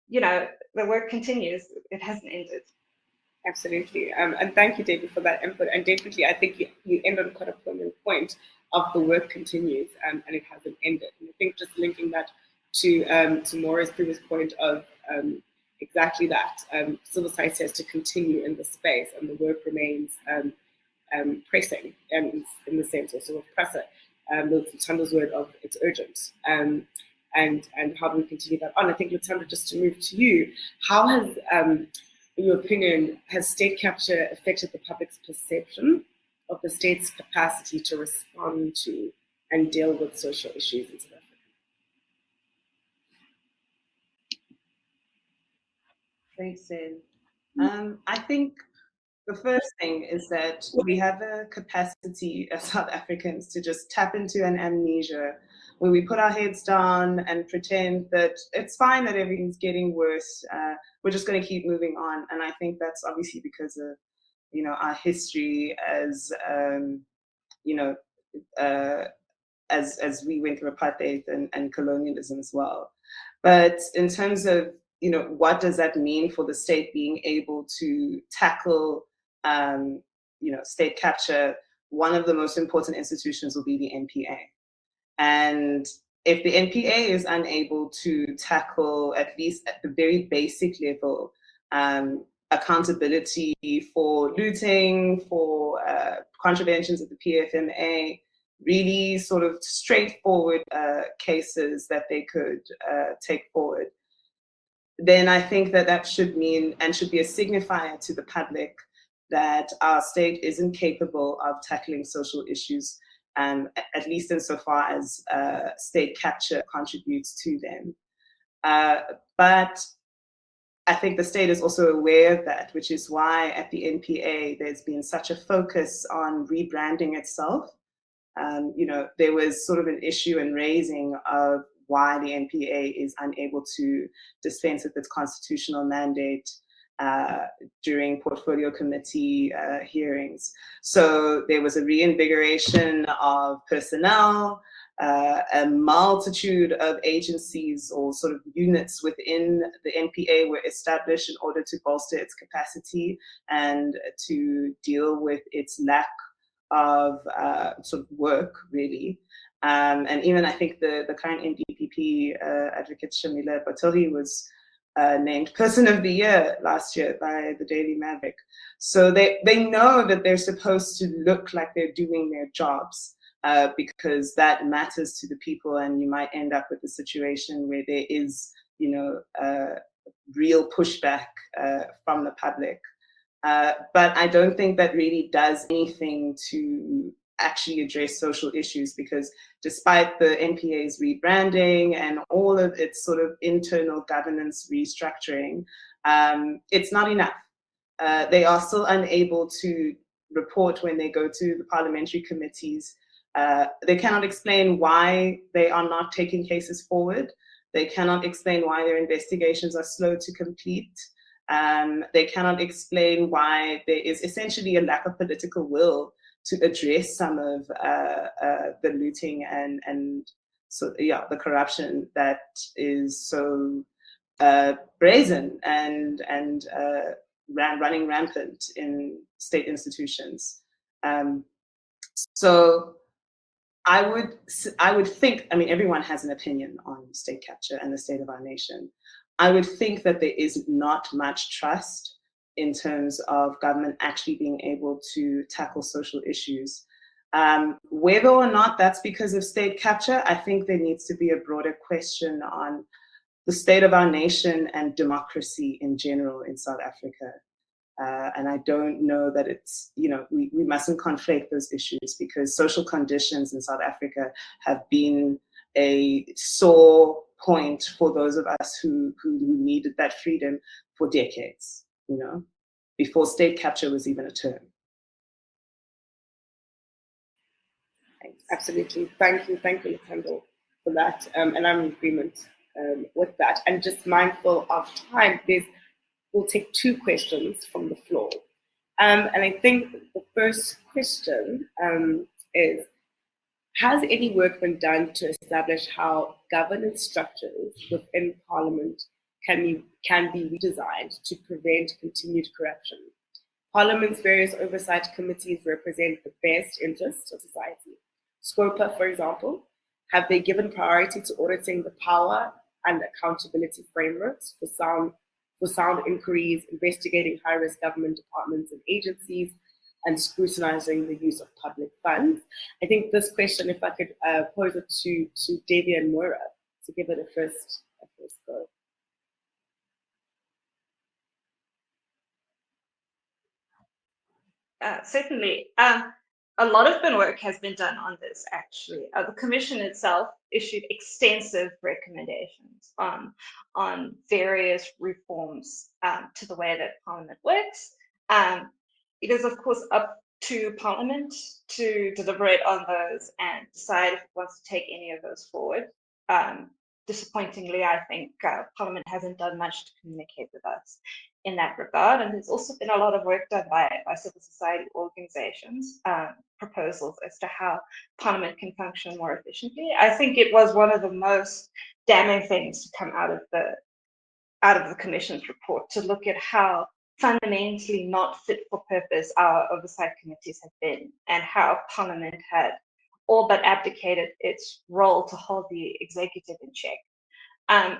S13: you know, the work continues. It hasn't ended.
S1: Absolutely. And thank you, Devi, for that input. And definitely, I think you end on quite a poignant point of the work continues and it hasn't ended. And I think just linking that to Moira's previous point of exactly that, civil society has to continue in the space and the work remains pressing, and in the sense also of presser. Luthando's word of it's urgent. And how do we continue that on? I think, Luthando, just to move to you, how has, in your opinion, has state capture affected the public's perception of the state's capacity to respond to and deal with social issues in South Africa?
S14: Thanks, Zen. I think the first thing is that we have a capacity as South Africans to just tap into an amnesia where we put our heads down and pretend that it's fine, that everything's getting worse. We're just going to keep moving on. And I think that's obviously because of, our history as, as we went through apartheid and colonialism as well. But in terms of, what does that mean for the state being able to tackle, state capture? One of the most important institutions will be the NPA. And if the NPA is unable to tackle, at least at the very basic level, accountability for looting, for contraventions of the PFMA, really sort of straightforward cases that they could take forward, then I think that should mean and should be a signifier to the public that our state isn't capable of tackling social issues, at least insofar as state capture contributes to them. But I think the state is also aware of that, which is why at the NPA there's been such a focus on rebranding itself. There was sort of an issue and raising of why the NPA is unable to dispense with its constitutional mandate during portfolio committee hearings. So there was a reinvigoration of personnel, a multitude of agencies or sort of units within the NPA were established in order to bolster its capacity and to deal with its lack of sort of work, really. And even I think the current NDPP advocate Shamila Batohi was named Person of the Year last year by the Daily Maverick. So they know that they're supposed to look like they're doing their jobs because that matters to the people, and you might end up with a situation where there is, real pushback from the public. But I don't think that really does anything to actually address social issues, because despite the NPA's rebranding and all of its sort of internal governance restructuring, it's not enough. They are still unable to report when they go to the parliamentary committees. They cannot explain why they are not taking cases forward. They cannot explain why their investigations are slow to complete. They cannot explain why there is essentially a lack of political will to address some of the looting and so the corruption that is so brazen and running rampant in state institutions. So I would think, I mean, everyone has an opinion on state capture and the state of our nation. I would think that there is not much trust in terms of government actually being able to tackle social issues. Whether or not that's because of state capture, I think there needs to be a broader question on the state of our nation and democracy in general in South Africa. And I don't know that it's, we mustn't conflate those issues, because social conditions in South Africa have been a sore point for those of us who needed that freedom for decades, before state capture was even a term.
S1: Thanks. Absolutely. Thank you, Luthando, for that. And I'm in agreement with that. And just mindful of time, we'll take two questions from the floor. And I think the first question is, has any work been done to establish how governance structures within Parliament can be redesigned to prevent continued corruption? Parliament's various oversight committees represent the best interests of society. SCOPA, for example, have they given priority to auditing the power and accountability frameworks for sound inquiries, investigating high-risk government departments and agencies, and scrutinizing the use of public funds? I think this question, if I could pose it to Devi and Moira to give it a first go.
S13: Certainly. a lot of work has been done on this, actually. The Commission itself issued extensive recommendations on various reforms to the way that Parliament works. It is, of course, up to Parliament to deliberate on those and decide if it wants to take any of those forward. Disappointingly, I think Parliament hasn't done much to communicate with us in that regard. And there's also been a lot of work done by civil society organizations, proposals as to how Parliament can function more efficiently. I think it was one of the most damning things to come out of the Commission's report, to look at how fundamentally not fit for purpose our oversight committees have been, and how Parliament had all but abdicated its role to hold the executive in check.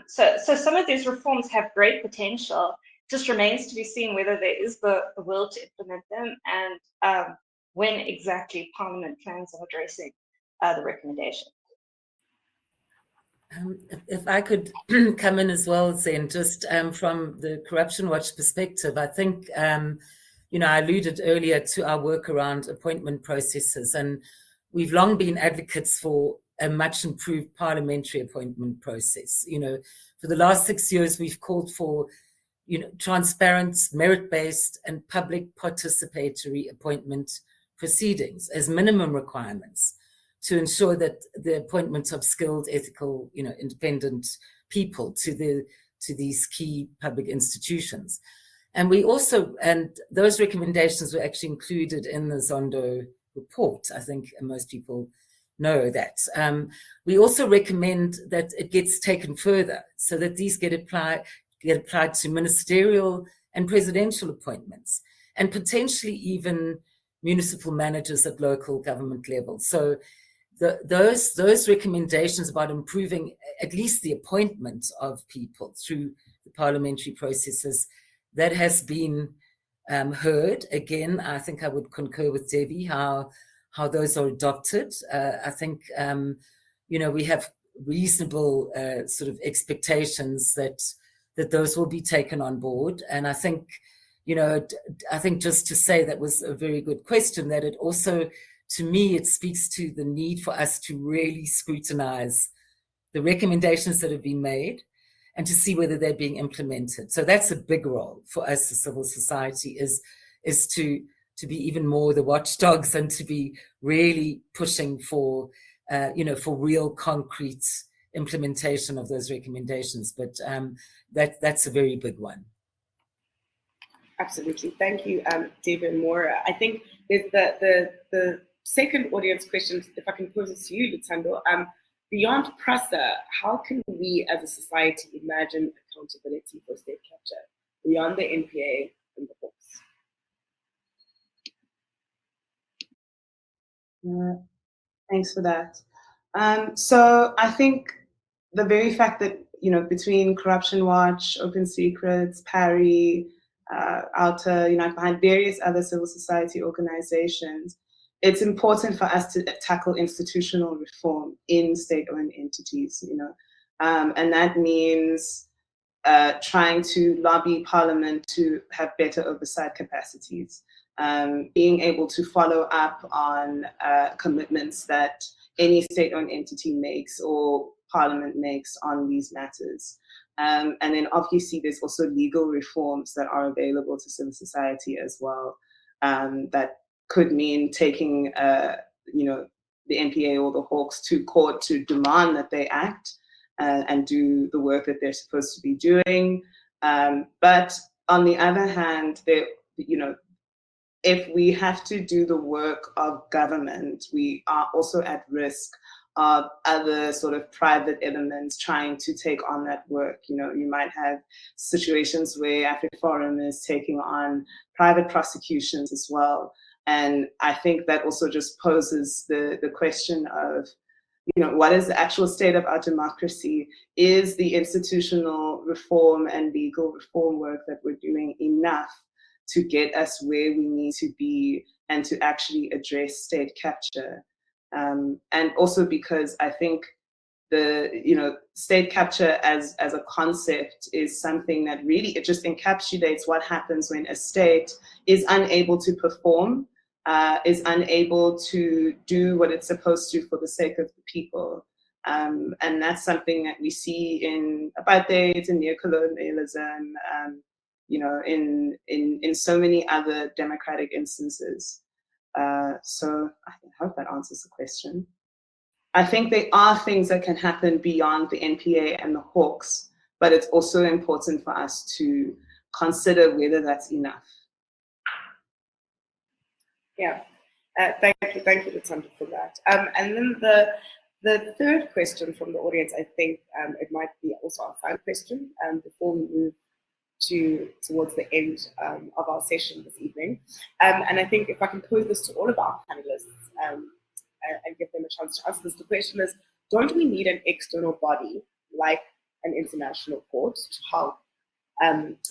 S13: So some of these reforms have great potential. Just remains to be seen whether there is the will to implement them, and when exactly Parliament plans on addressing the recommendation.
S12: If I could come in as well, Zen, just from the Corruption Watch perspective, I think, I alluded earlier to our work around appointment processes, and we've long been advocates for a much improved parliamentary appointment process. For the last 6 years, we've called for, transparent, merit-based, and public participatory appointment proceedings as minimum requirements to ensure that the appointment of skilled, ethical, independent people to these key public institutions. And those recommendations were actually included in the Zondo report. I think most people know that. We also recommend that it gets taken further, so that these get applied to ministerial and presidential appointments, and potentially even municipal managers at local government level. So those recommendations about improving at least the appointment of people through the parliamentary processes, that has been heard. Again, I think I would concur with Devi how those are adopted. I think we have reasonable sort of expectations that those will be taken on board. And I think just to say, that was a very good question, that it also, to me, it speaks to the need for us to really scrutinize the recommendations that have been made and to see whether they're being implemented. So that's a big role for us as civil society, is to be even more the watchdogs, and to be really pushing for real concrete implementation of those recommendations. But that's a very big one.
S1: Absolutely. Thank you, Devi and Moira. I think there's the second audience question, if I can pose it to you, Luthando. Beyond PRASA, how can we as a society imagine accountability for state capture beyond the NPA and the books?
S14: Thanks for that. So I think the very fact that, between Corruption Watch, Open Secrets, PARI, Outer, Unite Behind, various other civil society organizations, it's important for us to tackle institutional reform in state-owned entities, and that means trying to lobby Parliament to have better oversight capacities, being able to follow up on commitments that any state-owned entity makes or Parliament makes on these matters. And then obviously there's also legal reforms that are available to civil society as well, that could mean taking the NPA or the Hawks to court to demand that they act and do the work that they're supposed to be doing. But on the other hand, if we have to do the work of government, we are also at risk of other sort of private elements trying to take on that work. You might have situations where AfriForum is taking on private prosecutions as well. And I think that also just poses the question of, what is the actual state of our democracy? Is the institutional reform and legal reform work that we're doing enough to get us where we need to be and to actually address state capture? And also because I think the state capture as a concept is something that really, it just encapsulates what happens when a state is unable to perform is unable to do what it's supposed to for the sake of the people. And that's something that we see in apartheid and neocolonialism, you know, in so many other democratic instances. So I hope that answers the question. I think there are things that can happen beyond the NPA and the Hawks, but it's also important for us to consider whether that's enough.
S1: Yeah, thank you, Luthando, for that. And then the third question from the audience, I think it might be also our final question before we move towards the end of our session this evening. And I think if I can pose this to all of our panelists and give them a chance to answer this, the question is, don't we need an external body like an international court to help,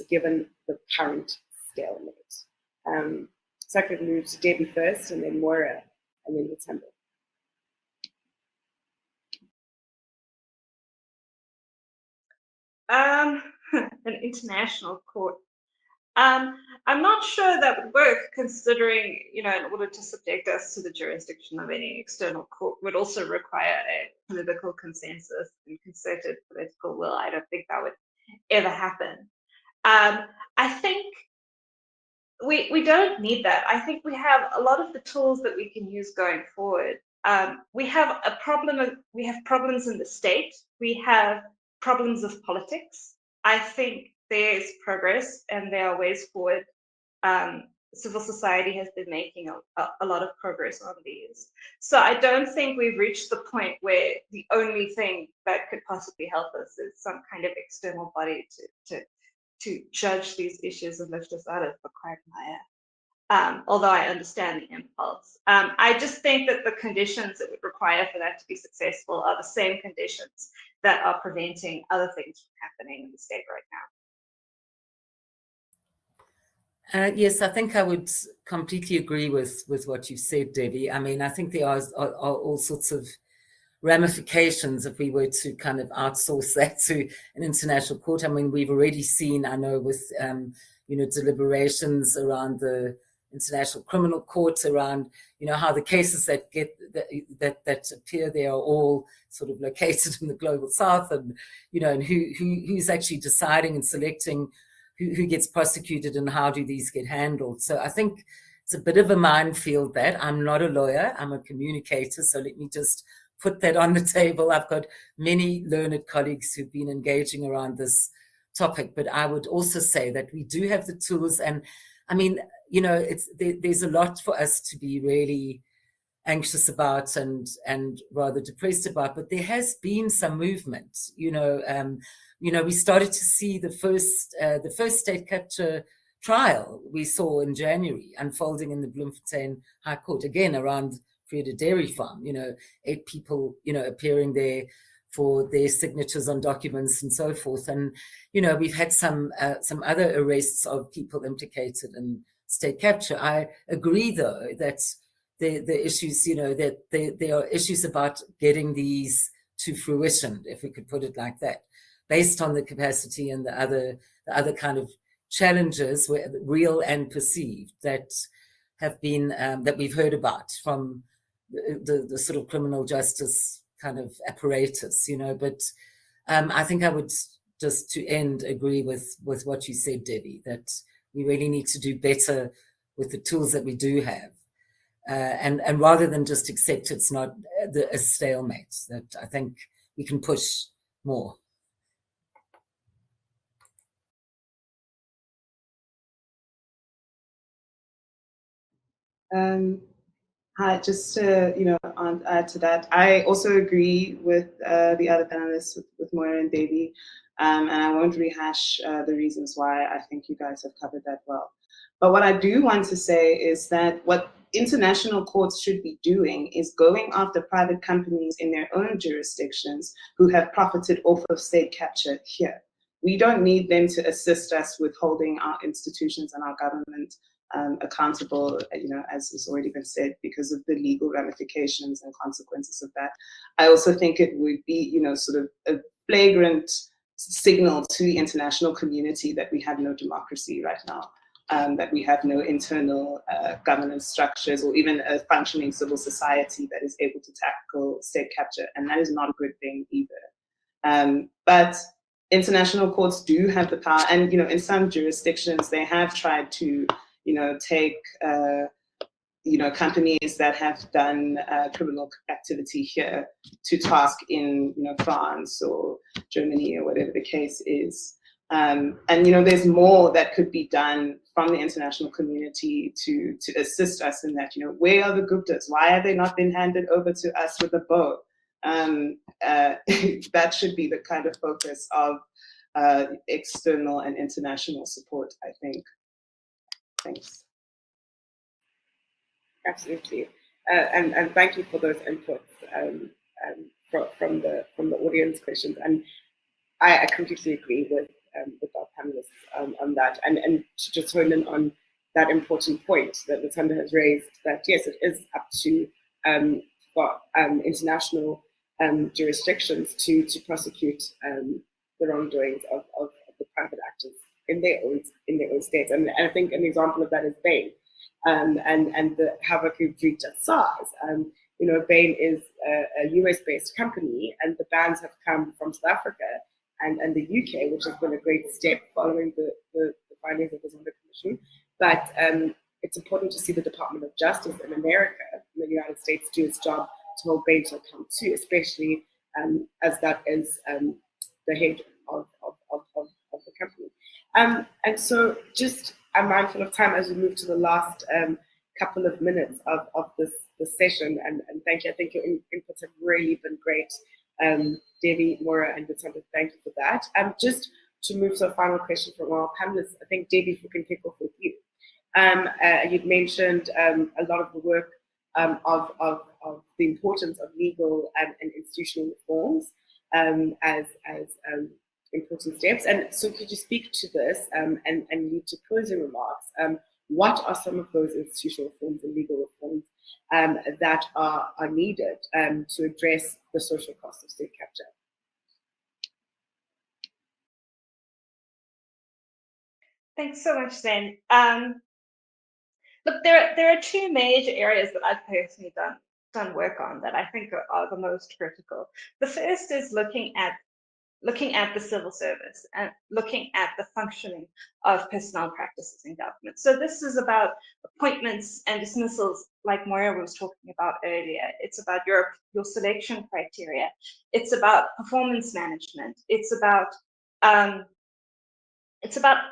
S1: given the current stalemate? So I could move to Devi first, and then Moira, and then Luthando.
S13: An international court. I'm not sure that would work, considering, you know, in order to subject us to the jurisdiction of any external court would also require a political consensus and concerted political will. I don't think that would ever happen. I think we don't need that. I think we have a lot of the tools that we can use going forward. We have problems in the state. We have problems of politics. I think there is progress and there are ways forward. Civil society has been making a lot of progress on these. So I don't think we've reached the point where the only thing that could possibly help us is some kind of external body to judge these issues and lift us out of the quagmire. Although I understand the impulse. I just think that the conditions it would require for that to be successful are the same conditions that are preventing other things from happening in the state right now.
S12: Yes, I think I would completely agree with what you said, Devi. I mean, I think there are all sorts of ramifications if we were to kind of outsource that to an international court. I mean, we've already seen, I know, with you know, deliberations around the International Criminal Court, around, you know, how the cases that that appear there are all sort of located in the global south, and, you know, and who's actually deciding and selecting who gets prosecuted and how do these get handled. So I think it's a bit of a minefield that. I'm not a lawyer, I'm a communicator, so let me just put that on the table. I've got many learned colleagues who've been engaging around this topic, but I would also say that we do have the tools, and I mean, you know, there's a lot for us to be really anxious about and rather depressed about, but there has been some movement. You know, we started to see the first state capture trial we saw in January unfolding in the Bloemfontein High Court, again around Freda Dairy Farm. You know, 8 people, you know, appearing there for their signatures on documents and so forth. And, you know, we've had some other arrests of people implicated in state capture. I agree, though, that the issues, you know, that there are issues about getting these to fruition, if we could put it like that, based on the capacity and the other kind of challenges, real and perceived, that have been that we've heard about from the sort of criminal justice kind of apparatus, you know. But I think I would just to end agree with what you said, Devi, that we really need to do better with the tools that we do have, and rather than just accept it's not a stalemate, that I think we can push more.
S14: Hi, just to, you know, add to that, I also agree with the other panelists, with Moira and Devi, and I won't rehash the reasons why. I think you guys have covered that well. But what I do want to say is that what international courts should be doing is going after private companies in their own jurisdictions who have profited off of state capture here. We don't need them to assist us with holding our institutions and our government accountable, you know, as has already been said, because of the legal ramifications and consequences of that. I also think it would be, you know, sort of a flagrant signal to the international community that we have no democracy right now. that we have no internal governance structures or even a functioning civil society that is able to tackle state capture, and that is not a good thing either. But international courts do have the power, and in some jurisdictions they have tried to take companies that have done criminal activity here to task in France or Germany or whatever the case is. And there's more that could be done from the international community to assist us in that. Where are the Guptas? Why have they not been handed over to us with a bow? That should be the kind of focus of external and international support, I think. Thanks.
S1: Absolutely, and thank you for those inputs from the audience questions. And I completely agree with our panelists on that. And to just hone in on that important point that Luthando has raised, that yes, it is up to for international jurisdictions to prosecute the wrongdoings of the private actors in their own states. And I think an example of that is Bain. And the havoc it wreaked at SARS. Bain is a US-based company, and the bans have come from South Africa and the UK, which has been a great step following the findings of the Zondo Commission. But it's important to see the Department of Justice in America, in the United States, do its job to hold Bain to account too, especially as that is the head of the company. And so just I'm mindful of time as we move to the last couple of minutes of this session, and thank you. I think your inputs have really been great. Devi, Moira, and Luthando, thank you for that. Just to move to a final question from our panelists, I think, Devi, if we can kick off with you. You'd mentioned a lot of the work of the importance of legal and institutional reforms as important steps. And so could you speak to this and lead to closing remarks? What are some of those institutional reforms and legal reforms that are needed to address the social cost of state capture?
S13: Thanks so much, Zen. Look, there are two major areas that I've personally done work on that I think are the most critical. The first is looking at the civil service and looking at the functioning of personnel practices in government. So this is about appointments and dismissals, like Moira was talking about earlier. It's about your selection criteria. It's about performance management. It's about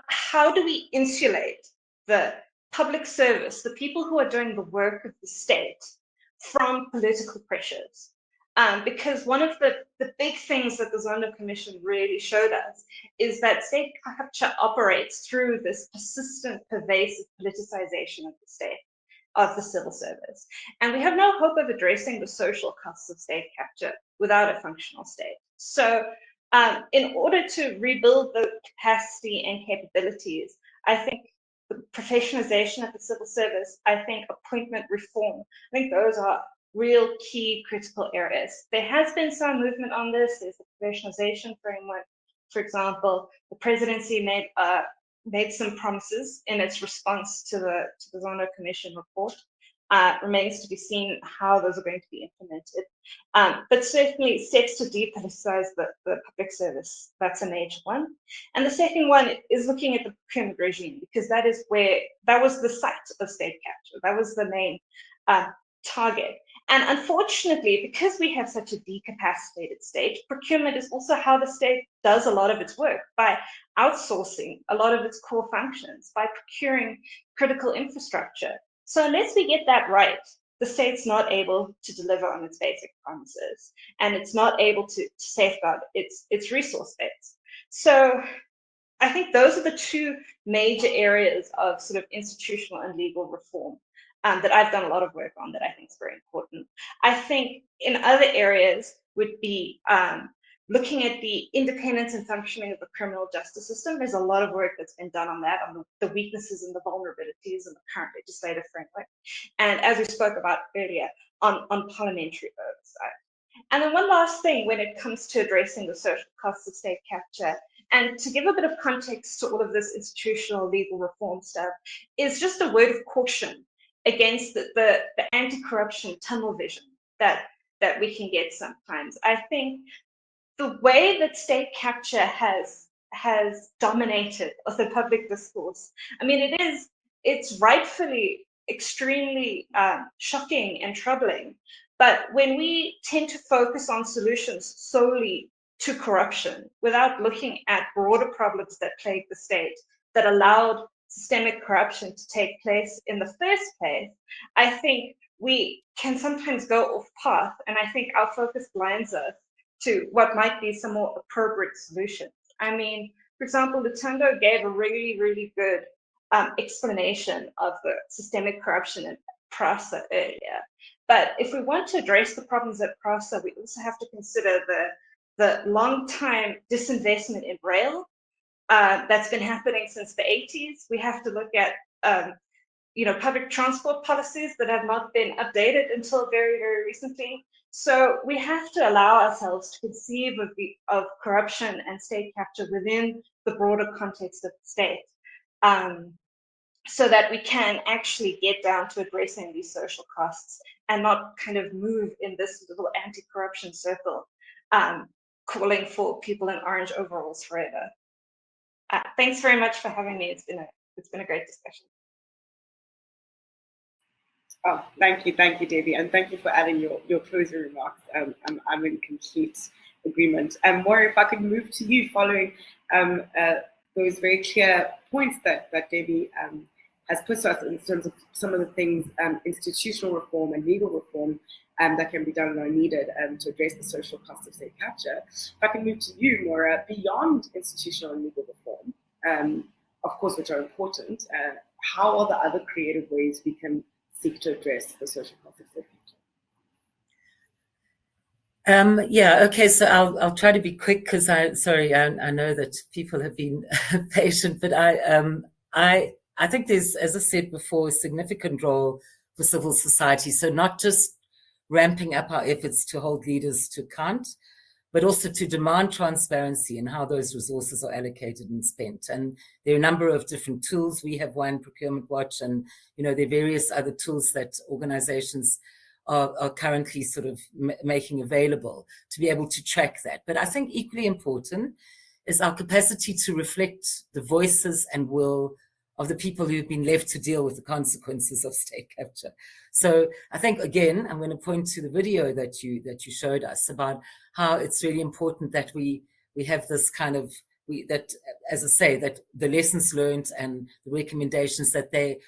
S13: how do we insulate the public service, the people who are doing the work of the state, from political pressures. Because one of the big things that the Zondo Commission really showed us is that state capture operates through this persistent, pervasive politicization of the state, of the civil service. And we have no hope of addressing the social costs of state capture without a functional state. So in order to rebuild the capacity and capabilities, I think the professionalization of the civil service, I think appointment reform, I think those are real key critical areas. There has been some movement on this. There's the professionalization framework. For example, the presidency made some promises in its response to the Zondo Commission report. Remains to be seen how those are going to be implemented. But certainly steps to depoliticize the public service, that's a major one. And the second one is looking at the procurement regime, because that was the site of state capture. That was the main target. And unfortunately, because we have such a decapacitated state, procurement is also how the state does a lot of its work, by outsourcing a lot of its core functions, by procuring critical infrastructure. So unless we get that right, the state's not able to deliver on its basic promises, and it's not able to safeguard its resource base. So I think those are the two major areas of sort of institutional and legal reform that I've done a lot of work on that I think is very important. I think in other areas would be looking at the independence and functioning of the criminal justice system. There's a lot of work that's been done on that, on the weaknesses and the vulnerabilities in the current legislative framework. And as we spoke about earlier, on parliamentary oversight. And then one last thing when it comes to addressing the social costs of state capture, And to give a bit of context to all of this institutional legal reform stuff is just a word of caution against the anti-corruption tunnel vision that we can get sometimes. I think the way that state capture has dominated the public discourse, I mean, it's rightfully extremely shocking and troubling. But when we tend to focus on solutions solely to corruption without looking at broader problems that plague the state, that allowed systemic corruption to take place in the first place, I think we can sometimes go off path, and I think our focus blinds us to what might be some more appropriate solutions. I mean, for example, Luthando gave a really, really good explanation of the systemic corruption in PRASA earlier. But if we want to address the problems at PRASA, we also have to consider the long time disinvestment in rail that's been happening since the 80s. We have to look at public transport policies that have not been updated until very, very recently. So we have to allow ourselves to conceive of corruption and state capture within the broader context of the state, so that we can actually get down to addressing these social costs and not kind of move in this little anti-corruption circle, calling for people in orange overalls forever. Thanks very much for having me. It's been a great discussion.
S1: Oh, thank you, Devi, and thank you for adding your closing remarks. I'm in complete agreement. Moira, if I could move to you following those very clear points that Devi has put to us in terms of some of the things, institutional reform and legal reform that can be done and are needed to address the social cost of state capture. If I can move to you, Moira, beyond institutional and legal reform, of course, which are important, how are the other creative ways we can seek to address the social cost of state capture?
S12: Yeah, okay, so I'll try to be quick because I know that people have been patient, but I think there's, as I said before, a significant role for civil society. So not just ramping up our efforts to hold leaders to account, but also to demand transparency in how those resources are allocated and spent. And there are a number of different tools. We have one, Procurement Watch, and there are various other tools that organizations are currently sort of making available to be able to track that. But I think equally important is our capacity to reflect the voices and will of the people who've been left to deal with the consequences of state capture. So I think, again, I'm going to point to the video that you showed us about how it's really important that we have this kind of, that, as I say, that the lessons learned and the recommendations that they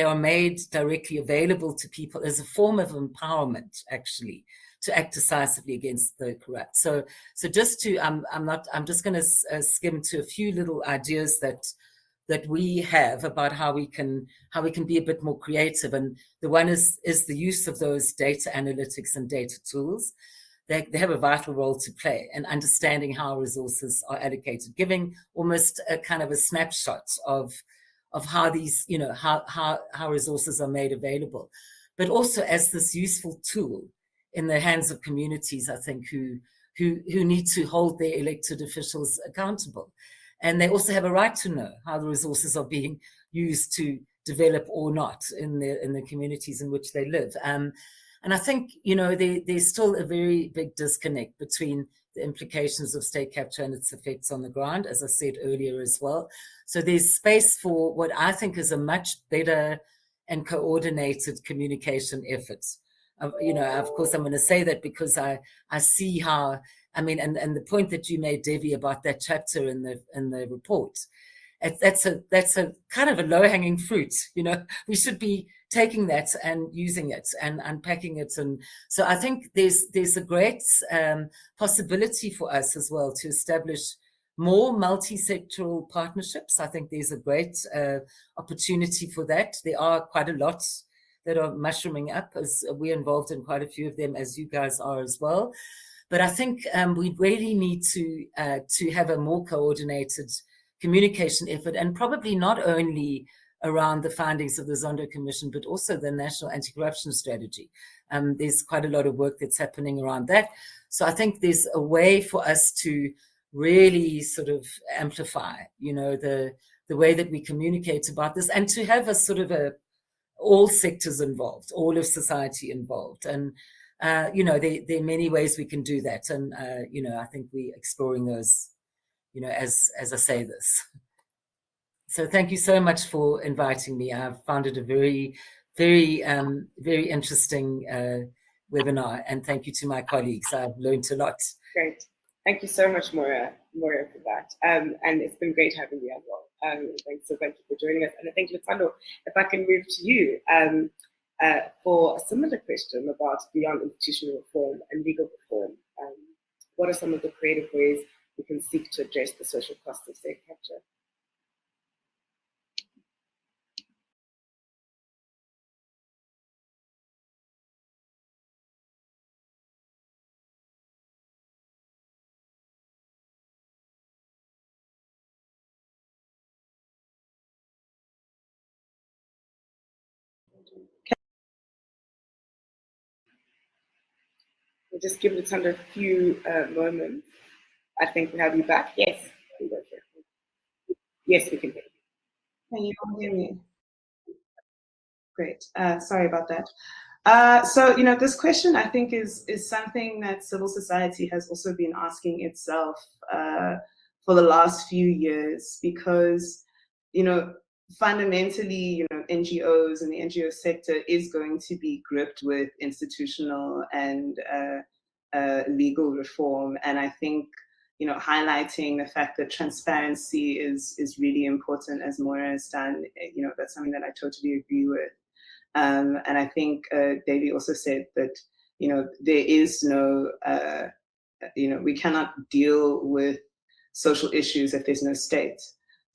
S12: are made directly available to people as a form of empowerment, actually, to act decisively against the corrupt. So just to, I'm just going to skim to a few little ideas that we have about how we can be a bit more creative. And the one is the use of those data analytics and data tools. They have a vital role to play in understanding how resources are allocated, giving almost a kind of a snapshot of how these, how resources are made available, but also as this useful tool in the hands of communities, I think, who need to hold their elected officials accountable. And they also have a right to know how the resources are being used to develop or not in the communities in which they live. And I think, there's still a very big disconnect between the implications of state capture and its effects on the ground, as I said earlier as well. So there's space for what I think is a much better and coordinated communication effort. Of course, I'm going to say that because I see how, and the point that you made, Devi, about that chapter in the report, that's a kind of a low-hanging fruit. We should be taking that and using it and unpacking it. And so I think there's a great possibility for us as well to establish more multi-sectoral partnerships. I think there's a great opportunity for that. There are quite a lot that are mushrooming up, as we're involved in quite a few of them, as you guys are as well. But I think we really need to have a more coordinated communication effort, and probably not only around the findings of the Zondo Commission, but also the National Anti-Corruption Strategy. There's quite a lot of work that's happening around that. So I think there's a way for us to really sort of amplify, the way that we communicate about this, and to have a sort of all sectors involved, all of society involved. And, there are many ways we can do that. And, I think we're exploring those, as I say this. So thank you so much for inviting me. I've found it a very, very, very interesting webinar. And thank you to my colleagues. I've learned a lot.
S1: Great. Thank you so much, Moira, for that. And it's been great having you as well. Thank you for joining us. And I think, Luthando, if I can move to you for a similar question about beyond institutional reform and legal reform. What are some of the creative ways we can seek to address the social costs of state capture? We'll just give Luthando a few moments. I think we have you back. Yes. Yes, we can hear you.
S14: Can you all hear me? Great. Sorry about that. So, this question I think is something that civil society has also been asking itself for the last few years, because, fundamentally, NGOs and the NGO sector is going to be gripped with institutional and legal reform. And I think, highlighting the fact that transparency is really important, as Moira has done, that's something that I totally agree with. And I think Devi also said that, there is no, we cannot deal with social issues if there's no state.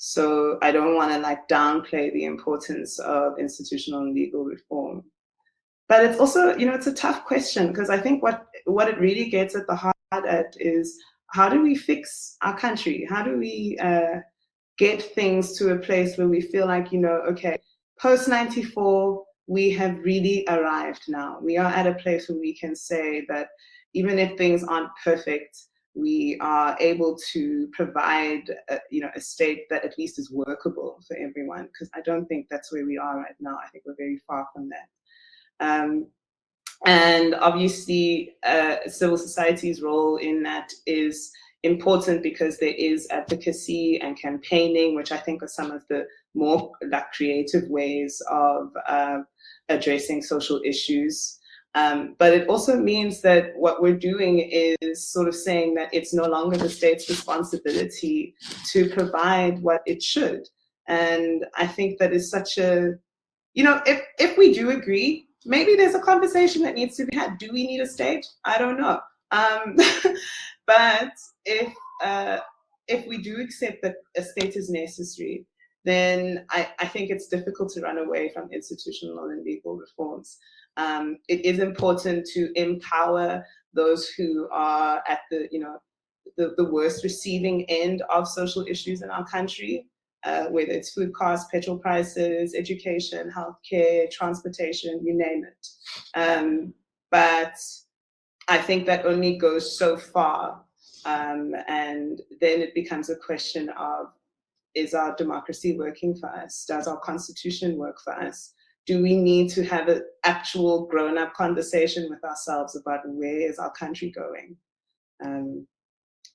S14: So I don't want to downplay the importance of institutional and legal reform. But it's also, it's a tough question, because I think what it really gets at the heart at is, how do we fix our country? How do we get things to a place where we feel like, okay, post 94, we have really arrived now. We are at a place where we can say that even if things aren't perfect, we are able to provide, a state that at least is workable for everyone. Because I don't think that's where we are right now. I think we're very far from that. And obviously, civil society's role in that is important, because there is advocacy and campaigning, which I think are some of the more creative ways of addressing social issues. But it also means that what we're doing is sort of saying that it's no longer the state's responsibility to provide what it should. And I think that is such a, if we do agree, maybe there's a conversation that needs to be had. Do we need a state? I don't know. But if we do accept that a state is necessary, then I think it's difficult to run away from institutional and legal reforms. It is important to empower those who are at the worst receiving end of social issues in our country, whether it's food costs, petrol prices, education, healthcare, transportation, you name it. But I think that only goes so far. And then it becomes a question of, is our democracy working for us? Does our constitution work for us? Do we need to have an actual grown-up conversation with ourselves about where is our country going?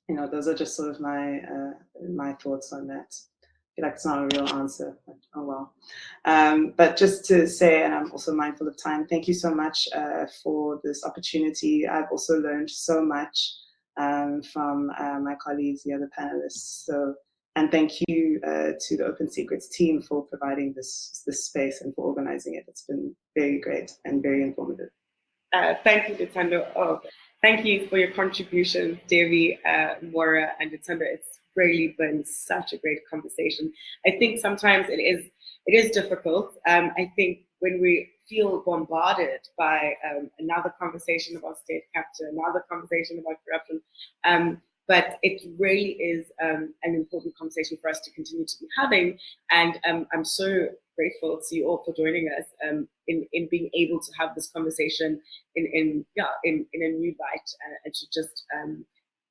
S14: Those are just sort of my thoughts on that. I feel like it's not a real answer, but oh well. But just to say, and I'm also mindful of time, thank you so much for this opportunity. I've also learned so much from my colleagues, the other panelists. And thank you to the Open Secrets team for providing this space and for organizing it. It's been very great and very informative.
S1: Thank you, Luthando. Thank you for your contributions, Devi, Moira, and Luthando. It's really been such a great conversation. I think sometimes it is difficult. I think when we feel bombarded by another conversation about state capture, another conversation about corruption, but it really is an important conversation for us to continue to be having. And I'm so grateful to you all for joining us in being able to have this conversation in a new light and to just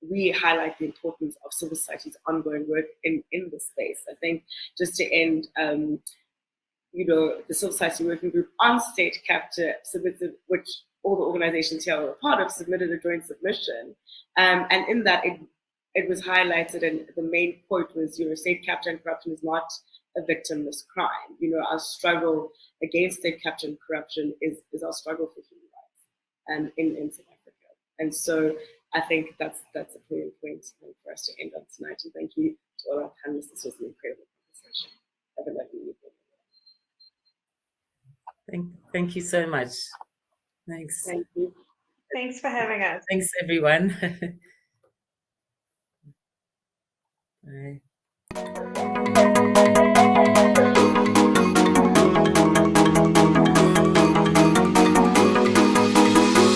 S1: we highlight the importance of civil society's ongoing work in this space. I think just to end, the Civil Society Working Group on State Capture submitted, which all the organizations here were a part of, submitted a joint submission. And in that, it was highlighted, and the main point was, state capture and corruption is not a victimless crime. Our struggle against state capture and corruption is our struggle for human rights in South Africa. And so I think that's a clear point for us to end on tonight. And thank you to all our panelists. This was an incredible conversation. Have a lovely evening.
S12: Thank you so much. Thanks.
S1: Thank you.
S13: Thanks for having us.
S12: Thanks, everyone. Bye.